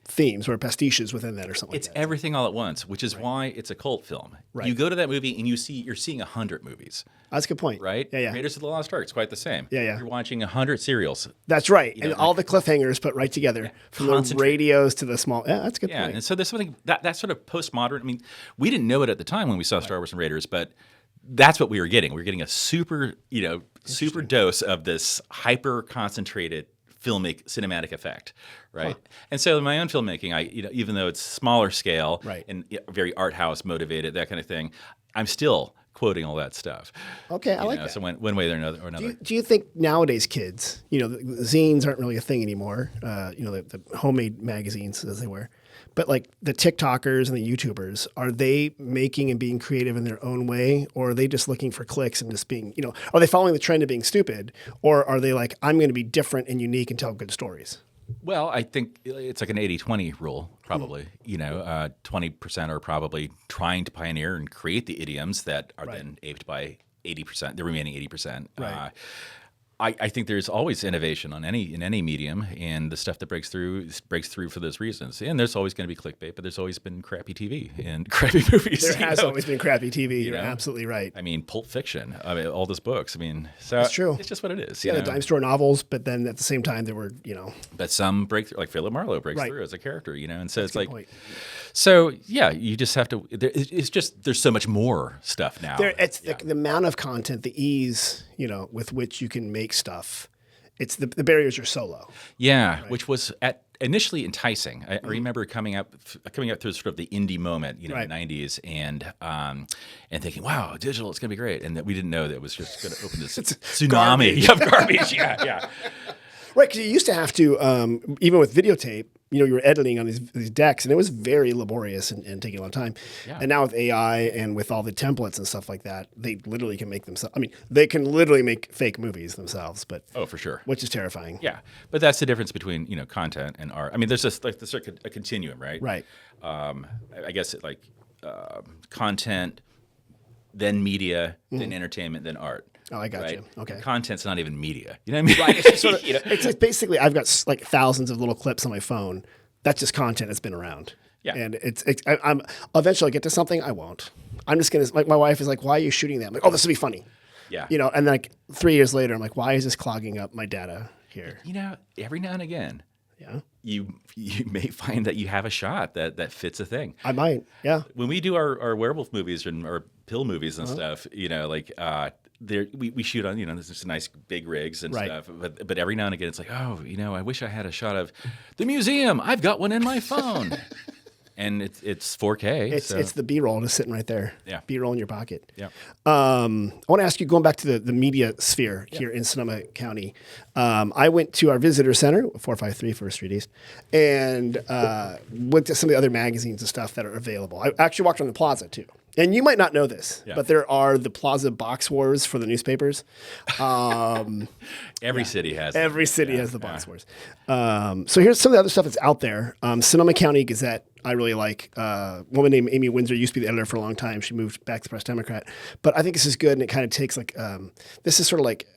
A: themes or pastiches within that or something.
B: It's everything all at once, which is why it's a cult film. Right. You go to that movie and you're seeing 100 movies.
A: That's a good point.
B: Right?
A: Yeah.
B: Raiders of the Lost Ark, it's quite the same.
A: Yeah.
B: You're watching 100 serials.
A: That's right. You know, and all the cliffhangers put right together from the radios to the small. Yeah, that's a good point.
B: And so there's something that sort of postmodern. I mean, we didn't know it at the time when we saw Star Wars and Raiders, but that's what we were getting. We were getting a super dose of this hyper concentrated cinematic effect, right? And so in my own filmmaking, even though it's smaller scale and very art house motivated, that kind of thing, I'm still quoting all that stuff.
A: Okay, I like that.
B: So one way or another.
A: Do you think nowadays kids, you know, the zines aren't really a thing anymore? You know, the homemade magazines as they were. But like the TikTokers and the YouTubers, are they making and being creative in their own way? Or are they just looking for clicks and just being, you know, are they following the trend of being stupid? Or are they like, I'm going to be different and unique and tell good stories?
B: Well, I think it's like an 80-20 rule, probably. Mm-hmm. You know, 20% are probably trying to pioneer and create the idioms that are then aped by 80%, the remaining 80%. Right. I think there's always innovation in any medium, and the stuff that breaks through for those reasons. And there's always going to be clickbait, but there's always been crappy TV and crappy movies.
A: There has always been crappy TV. You're absolutely right.
B: I mean, Pulp Fiction. I mean, all those books. I mean, so
A: it's true.
B: It's just what it is.
A: Yeah, the dime store novels, but then at the same time, there were, you know.
B: But some break through, like Philip Marlowe breaks through as a character, you know, and so
A: That's
B: it's like.
A: Point.
B: So yeah, you just have to. It's just there's so much more stuff now.
A: It's the amount of content, the ease, you know, with which you can make stuff. It's the barriers are so low.
B: Yeah, which was initially enticing. I remember coming up through sort of the indie moment, you know, in the 90s, and thinking, wow, digital, it's going to be great. And that we didn't know that it was just going to open this tsunami of garbage. Yeah.
A: Right, because you used to have to, even with videotape, you were editing on these decks, and it was very laborious and taking a long time.
B: Yeah.
A: And now with AI and with all the templates and stuff like that, they literally can make themselves. I mean, they can literally make fake movies themselves. But
B: for sure,
A: which is terrifying.
B: Yeah, but that's the difference between content and art. I mean, there's just like a continuum, right?
A: Right.
B: I guess content, then media, then entertainment, then art.
A: Oh, I got
B: right?
A: you. Okay.
B: And content's not even media. You know what I mean?
A: Right. It's just sort of, it's like basically I've got like thousands of little clips on my phone. That's just content that's been around.
B: Yeah.
A: And I'm eventually I get to something, I won't. I'm just gonna like my wife is like, why are you shooting that? I'm like, oh, this will be funny.
B: Yeah.
A: And then like 3 years later, I'm like, why is this clogging up my data here?
B: Every now and again,
A: Yeah.
B: you may find that you have a shot that fits a thing.
A: I might. Yeah.
B: When we do our werewolf movies and our pill movies and stuff, we shoot on there's just nice big rigs and
A: Right.
B: stuff. But every now and again, it's like, oh, I wish I had a shot of the museum. I've got one in my phone, and it's 4K.
A: It's the B-roll just sitting right there.
B: Yeah.
A: B-roll in your pocket.
B: Yeah.
A: I want to ask you, going back to the media sphere here in Sonoma County, I went to our visitor center, 453 First Street East, and went to some of the other magazines and stuff that are available. I actually walked around the plaza too. And you might not know this, but there are the plaza box wars for the newspapers.
B: Every city has them.
A: Every city has the box wars. So here's some of the other stuff that's out there. Sonoma County Gazette, I really like. A woman named Amy Windsor used to be the editor for a long time. She moved back to the Press Democrat. But I think this is good, and it kind of takes this is sort of like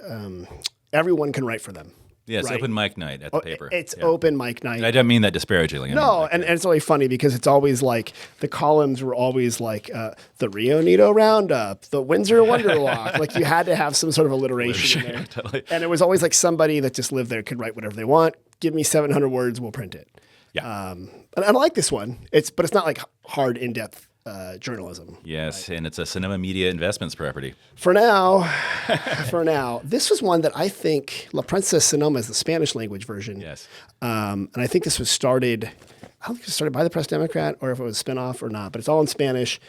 A: everyone can write for them.
B: Yeah, it's open mic night at the paper.
A: It's open mic night.
B: And I don't mean that disparagingly.
A: No, and it's really funny because it's always like the columns were always like the Rio Nito Roundup, the Windsor Wonder Walk. Like you had to have some sort of alliteration in there.
B: Totally.
A: And it was always like somebody that just lived there could write whatever they want. Give me 700 words, we'll print it.
B: Yeah.
A: And I like this one. But it's not like hard, in-depth journalism.
B: Yes, and it's a Sonoma Media Investments property.
A: For now, this was one that I think La Princesa Sonoma is the Spanish language version.
B: Yes.
A: And I think this was started, I don't think it was started by the Press Democrat or if it was a spinoff or not, but it's all in Spanish,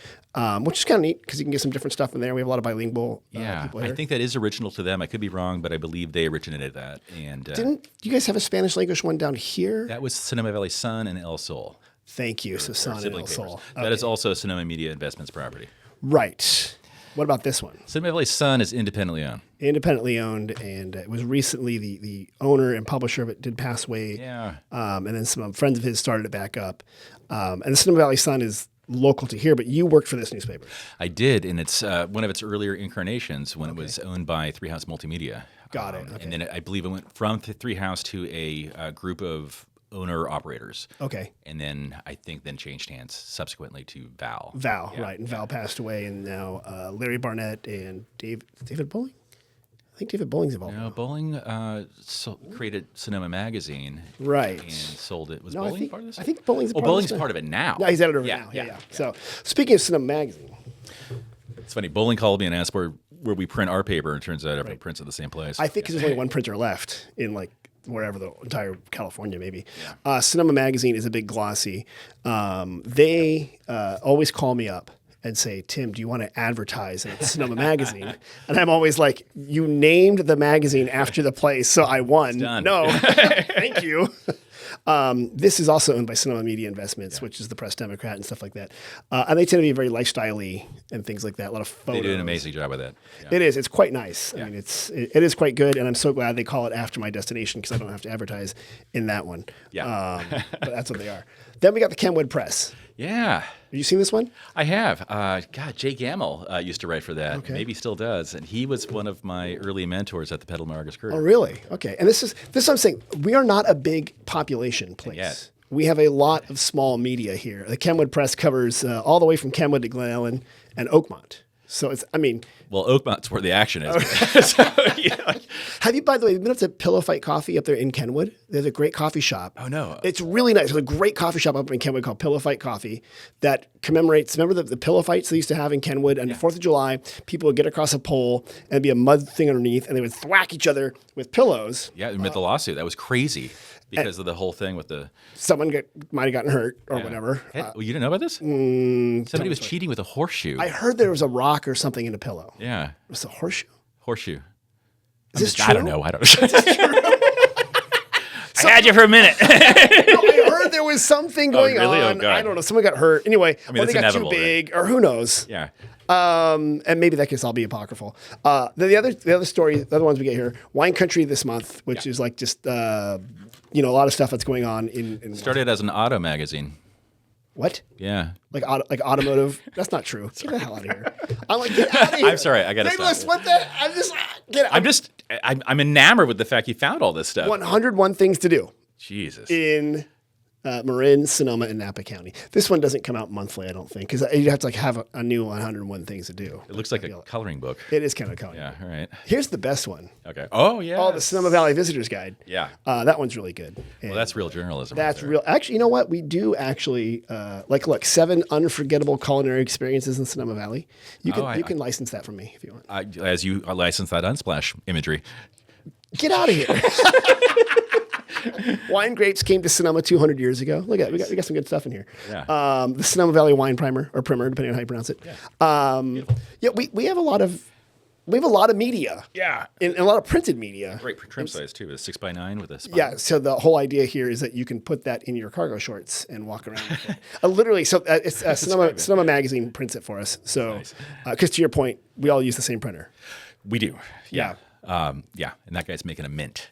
A: which is kind of neat because you can get some different stuff in there. We have a lot of bilingual people here.
B: I think that is original to them. I could be wrong, but I believe they originated that. And
A: Didn't you guys have a Spanish language one down here?
B: that was Sonoma Valley Sun and El Sol.
A: Thank you. So Son and
B: Sibling
A: El
B: papers.
A: Sol.
B: That is also Sonoma Media Investments property.
A: Right. What about this one?
B: Sonoma Valley Sun is independently owned.
A: Independently owned, and it was recently the owner and publisher of it did pass away.
B: Yeah.
A: And then some friends of his started it back up. And the Sonoma Valley Sun is local to here, but you worked for this newspaper.
B: I did, and it's one of its earlier incarnations when it was owned by Three House Multimedia.
A: Got it. Okay.
B: And then I believe it went from Three House to a group of owner-operators.
A: Okay.
B: And then I think changed hands subsequently to Val.
A: Right. And Val passed away, and now Larry Barnett and David Bowling? I think David Bowling's involved.
B: No, Bowling created Sonoma Magazine.
A: Right.
B: And sold it. Was
A: No,
B: Bowling part of this?
A: I think Bowling's part
B: Bowling's
A: of this.
B: part of it now.
A: No, he's editor of it now. Yeah. So speaking of Sonoma Magazine.
B: It's funny. Bowling called me and asked where we print our paper, and it turns out everyone prints at the same place.
A: I think there's only one printer left in wherever the entire California maybe. Sonoma Magazine is a big glossy. They always call me up and say, Tim, do you want to advertise at Sonoma Magazine? And I'm always like, you named the magazine after the place, so I won.
B: done.
A: No, thank you. This is also owned by Sonoma Media Investments, which is the Press Democrat and stuff like that. And they tend to be very lifestyle-y and things like that. A lot of photos.
B: They do an amazing job with that. Yeah.
A: It is. It's quite nice. I mean, it is quite good, and I'm so glad they call it after my destination because I don't have to advertise in that one.
B: Yeah.
A: But that's what they are. Then we got the Kenwood Press.
B: Yeah.
A: Have you seen this one?
B: I have. God, Jay Gamble used to write for that.
A: Okay.
B: Maybe still does. And he was one of my early mentors at the Petal Margus Courier.
A: Oh, really? Okay. And this is what I'm saying. We are not a big population place.
B: Yet.
A: We have a lot of small media here. The Kenwood Press covers all the way from Kenwood to Glen Ellen and Oakmont. So it's,
B: Well, Oakmont's where the action is. So,
A: have you, by the way, been up to Pillow Fight Coffee up there in Kenwood? There's a great coffee shop.
B: Oh, no.
A: It's really nice. There's a great coffee shop up in Kenwood called Pillow Fight Coffee that commemorates, remember the pillow fights they used to have in Kenwood? On the 4th of July, people would get across a pole and there'd be a mud thing underneath and they would thwack each other with pillows.
B: Yeah, amid the lawsuit. That was crazy because of the whole thing with the...
A: Someone might have gotten hurt or whatever.
B: You didn't know about this? Somebody was cheating with a horseshoe.
A: I heard there was a rock or something in a pillow.
B: Yeah.
A: Was it a horseshoe?
B: Horseshoe.
A: Is this
B: I
A: true?
B: don't know. I don't know. I had you for a minute.
A: I heard there was something going
B: really? Oh,
A: on.
B: God.
A: I don't know. Someone got hurt. Anyway,
B: I mean,
A: or they
B: that's
A: got too
B: inevitable,
A: big, or who knows.
B: Yeah.
A: And maybe that case I'll be apocryphal. The other story, the other ones we get here, Wine Country this month, which is like just a lot of stuff that's going on in
B: Started as an auto magazine.
A: what?
B: Yeah.
A: Like automotive. That's not true. Get the hell out of here. I'm like, get out of here.
B: I'm sorry. I got to
A: Daedalus,
B: stop.
A: what the? I'm just get out.
B: I'm enamored with the fact you found all this stuff.
A: 101 things to do
B: Jesus.
A: in Marin, Sonoma, and Napa County. This one doesn't come out monthly, I don't think, because you'd have to have a new 101 things to do.
B: It looks like a coloring book.
A: It is kind of color.
B: Yeah. All right.
A: Here's the best one.
B: Okay. Oh, yeah.
A: Oh, the Sonoma Valley Visitor's Guide.
B: Yeah.
A: That one's really good.
B: Well, that's real journalism.
A: That's
B: right there.
A: real. Actually, you know what? We do actually look 7 unforgettable culinary experiences in Sonoma Valley. You can license that from me if you want.
B: As you license that Unsplash imagery.
A: Get out of here. Wine grapes came to Sonoma 200 years ago. Look at it. We got some good stuff in here.
B: Yeah.
A: The Sonoma Valley Wine Primer or Primer, depending on how you pronounce it. Yeah. We have a lot of media.
B: Yeah.
A: And a lot of printed media.
B: Great trim size, too. It's 6x9 with a spine.
A: Yeah, so the whole idea here is that you can put that in your cargo shorts and walk around with it. Literally, so it's Sonoma Magazine prints it for us. So, because to your point, we all use the same printer.
B: We do. Yeah. And that guy's making a mint.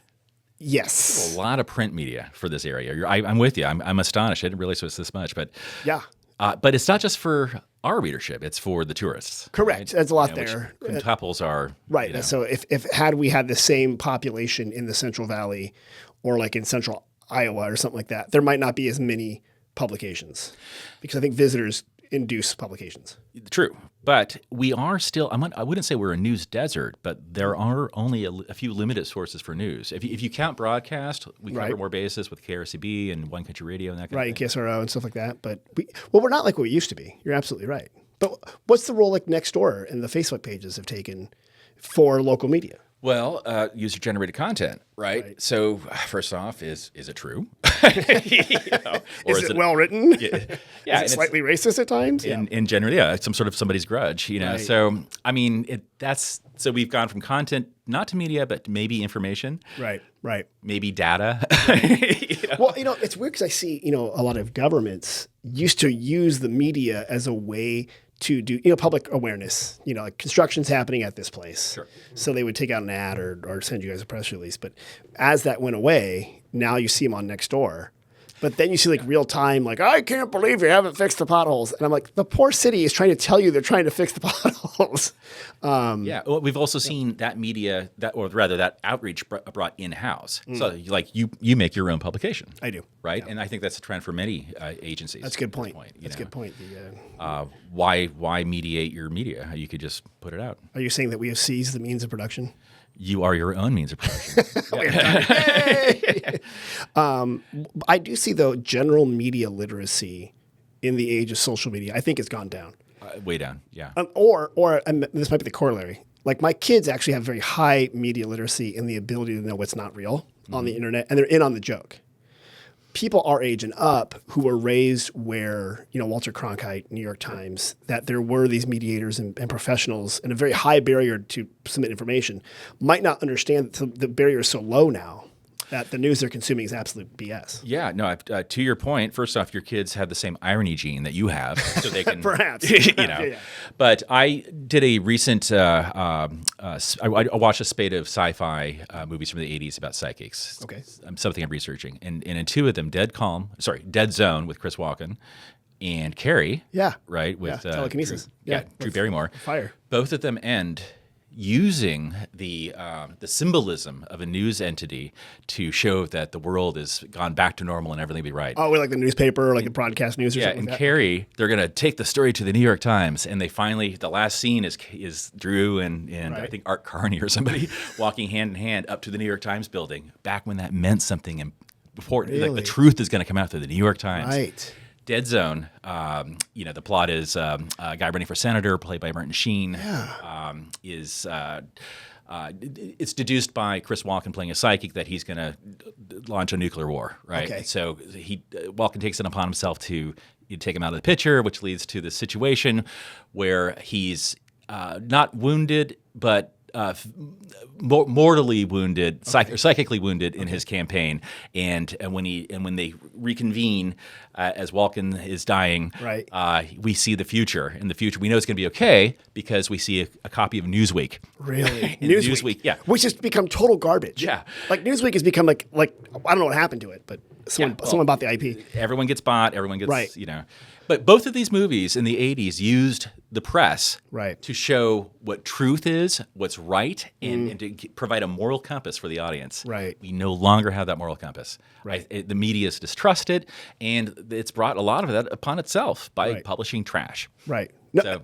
A: Yes.
B: A lot of print media for this area. I'm with you. I'm astonished. I didn't realize it was this much. But
A: yeah.
B: But it's not just for our readership. It's for the tourists.
A: Correct.
B: Right?
A: There's a lot there.
B: Quintuples are.
A: Right. So if had we had the same population in the Central Valley or like in central Iowa or something like that, there might not be as many publications because I think visitors induce publications.
B: True. But we are still, I wouldn't say we're a news desert, but there are only a few limited sources for news. If you count broadcast, we cover more bases with KRCB and One Country Radio and that kind of thing.
A: KSRO and stuff like that. But we're not like what we used to be. You're absolutely right. But what's the role like Nextdoor and the Facebook pages have taken for local media?
B: Well, user-generated content, right? So first off, is it true?
A: Or is it well written?
B: Yeah,
A: is it slightly racist at times?
B: In general, some sort of somebody's grudge, Right. So I mean, so we've gone from content not to media, but maybe information.
A: Right.
B: Maybe data.
A: Well, it's weird because I see a lot of governments used to use the media as a way to do, public awareness, like construction's happening at this place.
B: Sure.
A: So they would take out an ad or send you guys a press release. But as that went away, now you see them on Nextdoor. But then you see like real time, like, I can't believe you haven't fixed the potholes. And I'm like, the poor city is trying to tell you they're trying to fix the potholes.
B: Well, we've also seen that media, that outreach brought in-house. So like you make your own publication.
A: I do.
B: Right? Yeah. And I think that's a trend for many agencies.
A: That's a good point. That's a good point.
B: Why mediate your media? You could just put it out.
A: Are you saying that we have seized the means of production?
B: You are your own means of production.
A: I do see, though, general media literacy in the age of social media, I think it's gone down.
B: Way down, yeah.
A: And this might be the corollary. Like my kids actually have very high media literacy and the ability to know what's not real on the internet, and they're in on the joke. People our age and up who were raised where, Walter Cronkite, New York Times, that there were these mediators and professionals and a very high barrier to submit information might not understand that the barrier is so low now that the news they're consuming is absolute BS.
B: Yeah, no, to your point, first off, your kids have the same irony gene that you have, so they can
A: perhaps,
B: Yeah. But I did a recent, I watched a spate of sci-fi movies from the 80s about psychics.
A: Okay.
B: Something I'm researching. And in two of them, Dead Zone with Chris Walken and Carrie.
A: Yeah.
B: Right? With
A: telekinesis.
B: Drew Barrymore.
A: Fire.
B: Both of them end using the symbolism of a news entity to show that the world has gone back to normal and everything will be right.
A: Oh, we're like the newspaper, or like the broadcast news or something
B: and
A: like that.
B: Carrie, they're going to take the story to the New York Times, and they finally, the last scene is Drew and I think Art Carney or somebody walking hand in hand up to the New York Times building, back when that meant something important. Like the truth is going to come out through the New York Times.
A: Right.
B: Dead Zone, the plot is a guy running for senator, played by Martin Sheen, it's deduced by Chris Walken playing a psychic that he's going to launch a nuclear war, right?
A: Okay.
B: So Walken takes it upon himself to take him out of the picture, which leads to the situation where he's not wounded, but mortally wounded, psychically wounded in his campaign, and when they reconvene as Walken is dying,
A: Right.
B: We see the future. In the future, we know it's going to be okay because we see a copy of Newsweek.
A: Really?
B: Newsweek, yeah.
A: Which has become total garbage.
B: Yeah.
A: Like Newsweek has become like I don't know what happened to it, but someone bought the IP.
B: Everyone gets bought. Everyone gets,
A: Right.
B: But both of these movies in the 80s used the press
A: Right.
B: to show what truth is, what's right, and to provide a moral compass for the audience.
A: Right.
B: We no longer have that moral compass.
A: Right.
B: The media is distrusted, and it's brought a lot of that upon itself by
A: Right.
B: publishing trash.
A: Right. No,
B: So-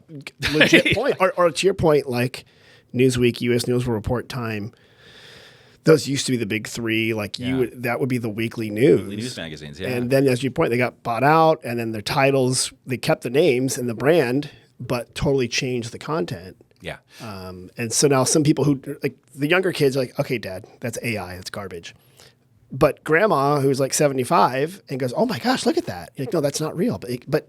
A: legit point. Or to your point, like Newsweek, U.S. News Report, Time. Those used to be the big three. Like that would be the weekly news.
B: The news magazines, yeah.
A: And then, as you point, they got bought out, and then their titles, they kept the names and the brand, but totally changed the content.
B: Yeah.
A: And so now some people who, like the younger kids are like, okay, Dad, that's AI, that's garbage. But grandma, who's like 75 and goes, oh my gosh, look at that. You're like, no, that's not real. But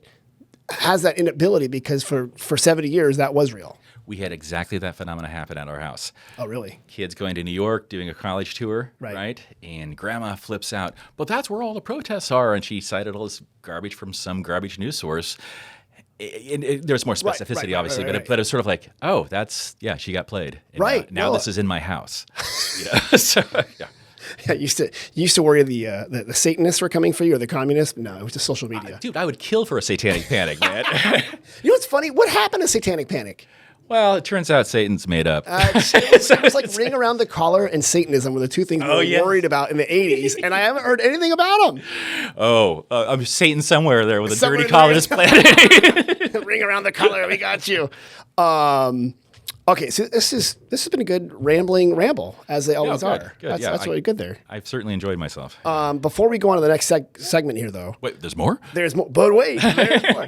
A: has that inability because for 70 years, that was real.
B: We had exactly that phenomena happen at our house.
A: Oh, really?
B: Kids going to New York, doing a college tour,
A: Right.
B: And grandma flips out, but that's where all the protests are. And she cited all this garbage from some garbage news source. And there's more specificity, obviously,
A: right.
B: But it's sort of like, oh, she got played. And
A: Right.
B: Now
A: Well,
B: this is in my house. So, yeah.
A: Yeah, you used to worry the Satanists were coming for you or the communists. No, it was just social media.
B: Dude, I would kill for a satanic panic, man.
A: You know what's funny? What happened to Satanic Panic?
B: Well, it turns out Satan's made up.
A: It was like Ring Around the Collar and Satanism were the two things we were worried about in the 80s, and I haven't heard anything about them.
B: I'm Satan somewhere there with a
A: Somewhere
B: dirty collar just planted.
A: Ring Around the Collar, we got you. Okay, so this has been a good ramble, as they always are.
B: Good.
A: That's really good there.
B: I've certainly enjoyed myself.
A: Before we go on to the next segment here, though.
B: Wait, there's more?
A: There's more. But wait, there's more.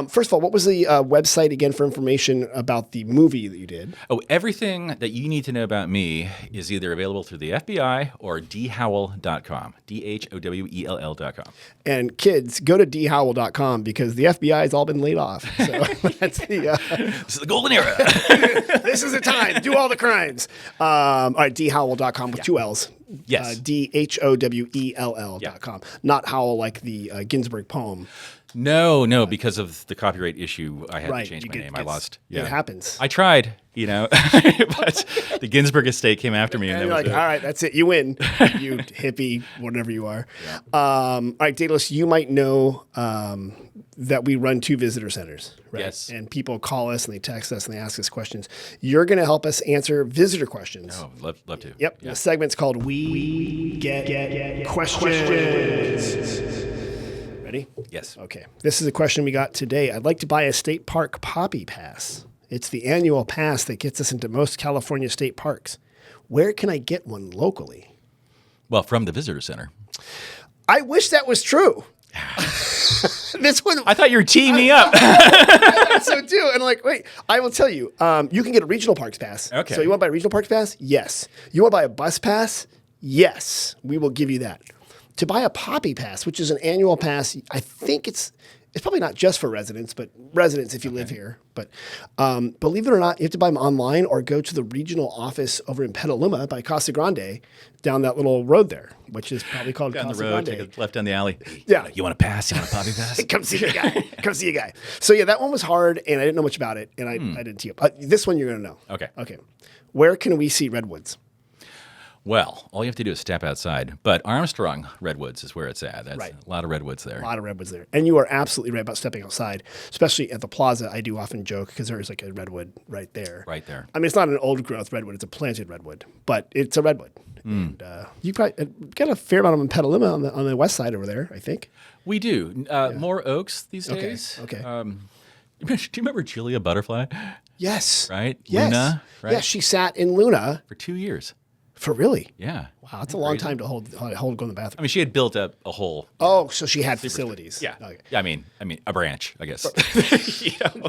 A: First of all, what was the website again for information about the movie that you did?
B: Oh, everything that you need to know about me is either available through the FBI or dhowell.com. DHOWELL.com.
A: And kids, go to dhowell.com because the FBI has all been laid off. So that's the.
B: This is the golden era.
A: This is the time. Do all the crimes. All right, dhowell.com with two L's.
B: Yes.
A: DHOWELL.com. Not Howell like the Ginsberg poem.
B: No, because of the copyright issue, I had to change my name. I lost.
A: It happens.
B: I tried, but the Ginsberg estate came after me.
A: And you're like, all right, that's it. You win. You hippie, whatever you are. Yeah. All right, Daedalus, you might know that we run 2 visitor centers, right?
B: Yes.
A: And people call us and they text us and they ask us questions. You're going to help us answer visitor questions.
B: Oh, love to.
A: Yep. Yeah. The segment's called We Get Questions. Ready?
B: Yes.
A: Okay. This is a question we got today. I'd like to buy a state park poppy pass. It's the annual pass that gets us into most California state parks. Where can I get one locally?
B: Well, from the visitor center.
A: I wish that was true. This one.
B: I thought you were teeing me up.
A: I thought so too. And like, wait, I will tell you. You can get a regional parks pass.
B: Okay.
A: So you want to buy a regional parks pass? Yes. You want to buy a bus pass? Yes. We will give you that. To buy a poppy pass, which is an annual pass, I think it's probably not just for residents, but residents if you live here. But believe it or not, you have to buy them online or go to the regional office over in Petaluma by Casa Grande down that little road there, which is probably called
B: Down
A: Casa
B: the road,
A: Grande.
B: take a left down the alley.
A: Yeah.
B: You want a pass? You want a poppy pass?
A: Come see the guy. Come see a guy. So yeah, that one was hard, and I didn't know much about it, and I didn't tee up. This one you're going to know.
B: Okay.
A: Okay. Where can we see redwoods?
B: Well, all you have to do is step outside. But Armstrong Redwoods is where it's at. That's
A: Right.
B: a lot of redwoods there.
A: A lot of redwoods there. And you are absolutely right about stepping outside, especially at the plaza. I do often joke because there is like a redwood right there.
B: Right there.
A: I mean, it's not an old growth redwood. It's a planted redwood, but it's a redwood. And you probably got a fair amount of them in Petaluma on the west side over there, I think.
B: We do. More oaks these days.
A: Okay.
B: Do you remember Julia Butterfly?
A: Yes.
B: Right?
A: Yes.
B: Luna, right?
A: Yes, she sat in Luna
B: For 2 years.
A: For really?
B: Yeah.
A: Wow, that's a long time to hold go in the
B: I
A: bathroom.
B: mean, she had built up a whole.
A: Oh, so she had facilities.
B: Yeah.
A: Okay.
B: Yeah. I mean, a branch, I guess.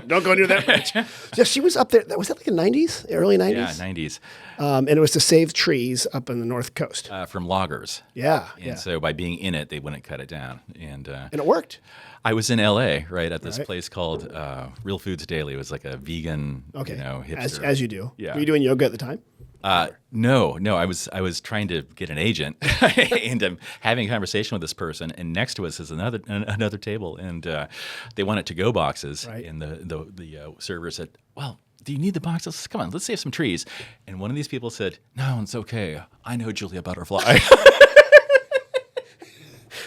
A: Don't go near that branch. Yeah, she was up there. Was that like the 90s, early 90s?
B: Yeah, 90s.
A: And it was to save trees up in the North Coast.
B: From loggers.
A: Yeah.
B: And so by being in it, they wouldn't cut it down. And
A: it worked.
B: I was in L.A., right, at this place called Real Foods Daily. It was like a vegan, hipster.
A: As you do.
B: Yeah.
A: Were you doing yoga at the time?
B: No. I was trying to get an agent, and I'm having a conversation with this person, and next to us is another table, and they wanted to-go boxes,
A: Right.
B: and the server said, "Well, do you need the boxes? Come on, let's save some trees." And one of these people said, "No, it's okay. I know Julia Butterfly."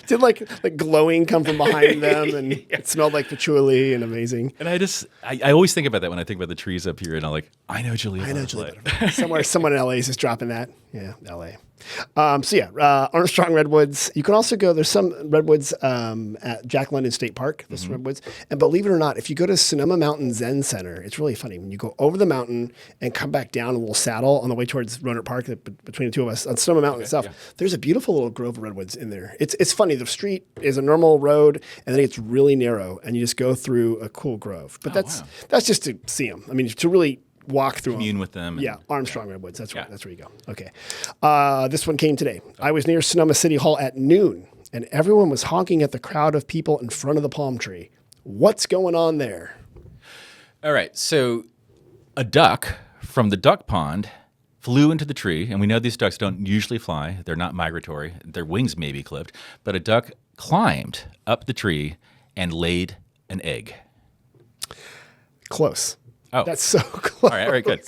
A: Did like glowing come from behind them, and it smelled like patchouli and amazing.
B: And I always think about that when I think about the trees up here, and I'm like, I know Julia Butterfly.
A: Someone in LA is just dropping that. Yeah, LA. Armstrong Redwoods. You can also go, there's some redwoods at Jack London State Park, there's some redwoods. And believe it or not, if you go to Sonoma Mountain Zen Center, it's really funny. When you go over the mountain and come back down a little saddle on the way towards Roanoke Park, between the two of us, on Sonoma Mountain itself, there's a beautiful little grove of redwoods in there. It's funny. The street is a normal road, and then it's really narrow, and you just go through a cool grove. But that's just to see them. I mean, to really walk through
B: commune with them.
A: Yeah, Armstrong Redwoods. That's right. That's where you go. Okay. This one came today. I was near Sonoma City Hall at noon, and everyone was honking at the crowd of people in front of the palm tree. What's going on there?
B: All right. So a duck from the duck pond flew into the tree, and we know these ducks don't usually fly. They're not migratory. Their wings may be clipped, but a duck climbed up the tree and laid an egg.
A: Close.
B: Oh,
A: that's so close.
B: All right, good.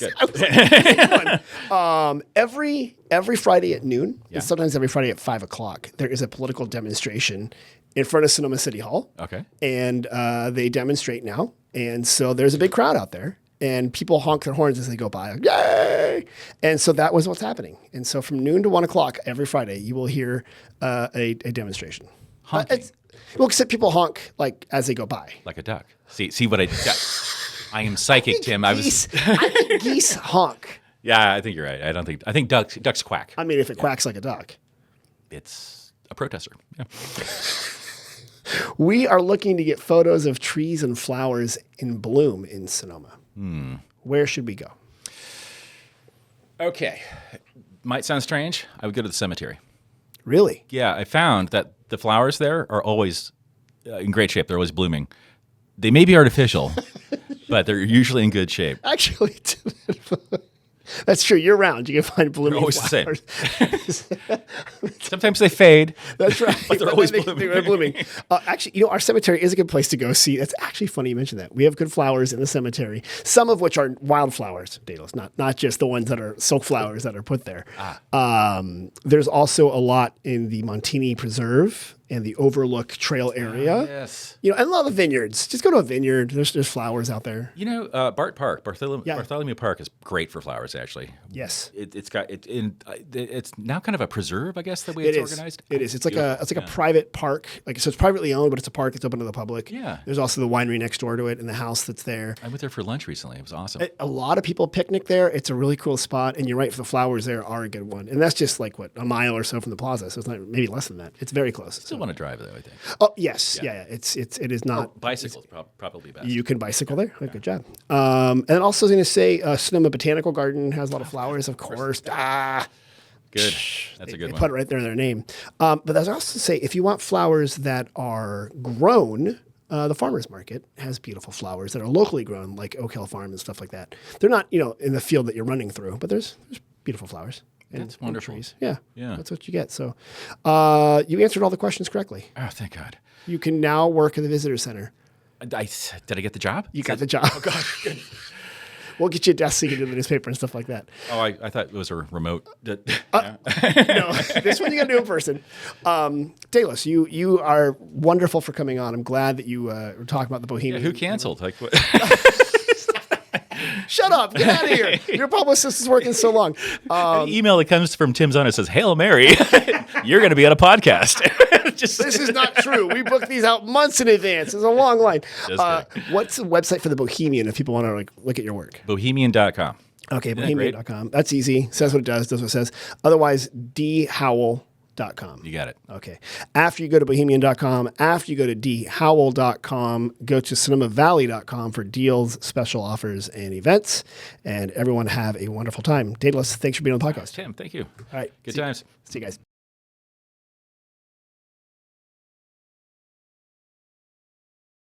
A: Every Friday at noon, and sometimes every Friday at 5 o'clock, there is a political demonstration in front of Sonoma City Hall.
B: Okay.
A: And they demonstrate now, and so there's a big crowd out there, and people honk their horns as they go by, like, yay! And so that was what's happening. And so from noon to 1 o'clock every Friday, you will hear a demonstration.
B: Honking.
A: Except people honk like as they go by,
B: like a duck. See what I did. I am psychic, Tim.
A: I think geese honk.
B: Yeah, I think you're right. I think ducks quack.
A: I mean, if it quacks like a duck,
B: it's a protester. Yeah.
A: We are looking to get photos of trees and flowers in bloom in Sonoma. Where should we go?
B: Okay. Might sound strange. I would go to the cemetery.
A: Really?
B: Yeah, I found that the flowers there are always in great shape. They're always blooming. They may be artificial, but they're usually in good shape.
A: Actually, that's true. Year round, you can find blooming
B: always
A: flowers.
B: The same. Sometimes they fade.
A: That's right.
B: But they're always blooming.
A: They're blooming. Actually, our cemetery is a good place to go see. That's actually funny you mentioned that. We have good flowers in the cemetery, some of which are wildflowers, Daedalus, not just the ones that are silk flowers that are put there. There's also a lot in the Montini Preserve and the Overlook Trail area.
B: Yes.
A: And a lot of vineyards. Just go to a vineyard. There's flowers out there.
B: Bartholomew Park is great for flowers, actually.
A: Yes.
B: It's now kind of a preserve, I guess, the way it's organized.
A: It is. It's like a private park. So it's privately owned, but it's a park. It's open to the public.
B: Yeah.
A: There's also the winery next door to it and the house that's there.
B: I went there for lunch recently. It was awesome.
A: A lot of people picnic there. It's a really cool spot. And you're right, for the flowers there are a good one. And that's just like, a mile or so from the plaza. So it's not, maybe less than that. It's very close.
B: Still want to drive, though, I think.
A: Oh, yes. Yeah. It is not.
B: Bicycles probably best.
A: You can bicycle there. Yeah. Good job. And also I was going to say Sonoma Botanical Garden has a lot of flowers, of course.
B: Good. That's a good
A: they
B: one.
A: put it right there in their name. But I was also to say, if you want flowers that are grown, the farmer's market has beautiful flowers that are locally grown, like Oak Hill Farm and stuff like that. They're not, in the field that you're running through, but there's beautiful flowers.
B: That's wonderful.
A: Trees. Yeah. That's what you get. So you answered all the questions correctly.
B: Oh, thank God.
A: You can now work at the visitor center.
B: Did I get the job?
A: You got the job. Oh, gosh. Good. We'll get you a desk so you can do the newspaper and stuff like that.
B: Oh, I thought it was a remote.
A: No, this one you got to do in person. Daedalus, you are wonderful for coming on. I'm glad that you were talking about the Bohemian.
B: Yeah, who canceled? Like what?
A: Shut up. Get out of here. Your publicist is working so long.
B: An email that comes from Tim Zona says, Hail Mary, you're going to be on a podcast.
A: This is not true. We booked these out months in advance. It's a long line. What's the website for the Bohemian if people want to look at your work?
B: Bohemian.com.
A: Okay,
B: Isn't that great?
A: bohemian.com. That's easy. Says what it does what it says. Otherwise, dhowell.com.
B: You got it.
A: Okay. After you go to bohemian.com, after you go to dhowell.com, go to sonomavalley.com for deals, special offers, and events. And everyone have a wonderful time. Daedalus, thanks for being on the podcast.
B: Tim, thank you.
A: All right.
B: Good times.
A: See you guys.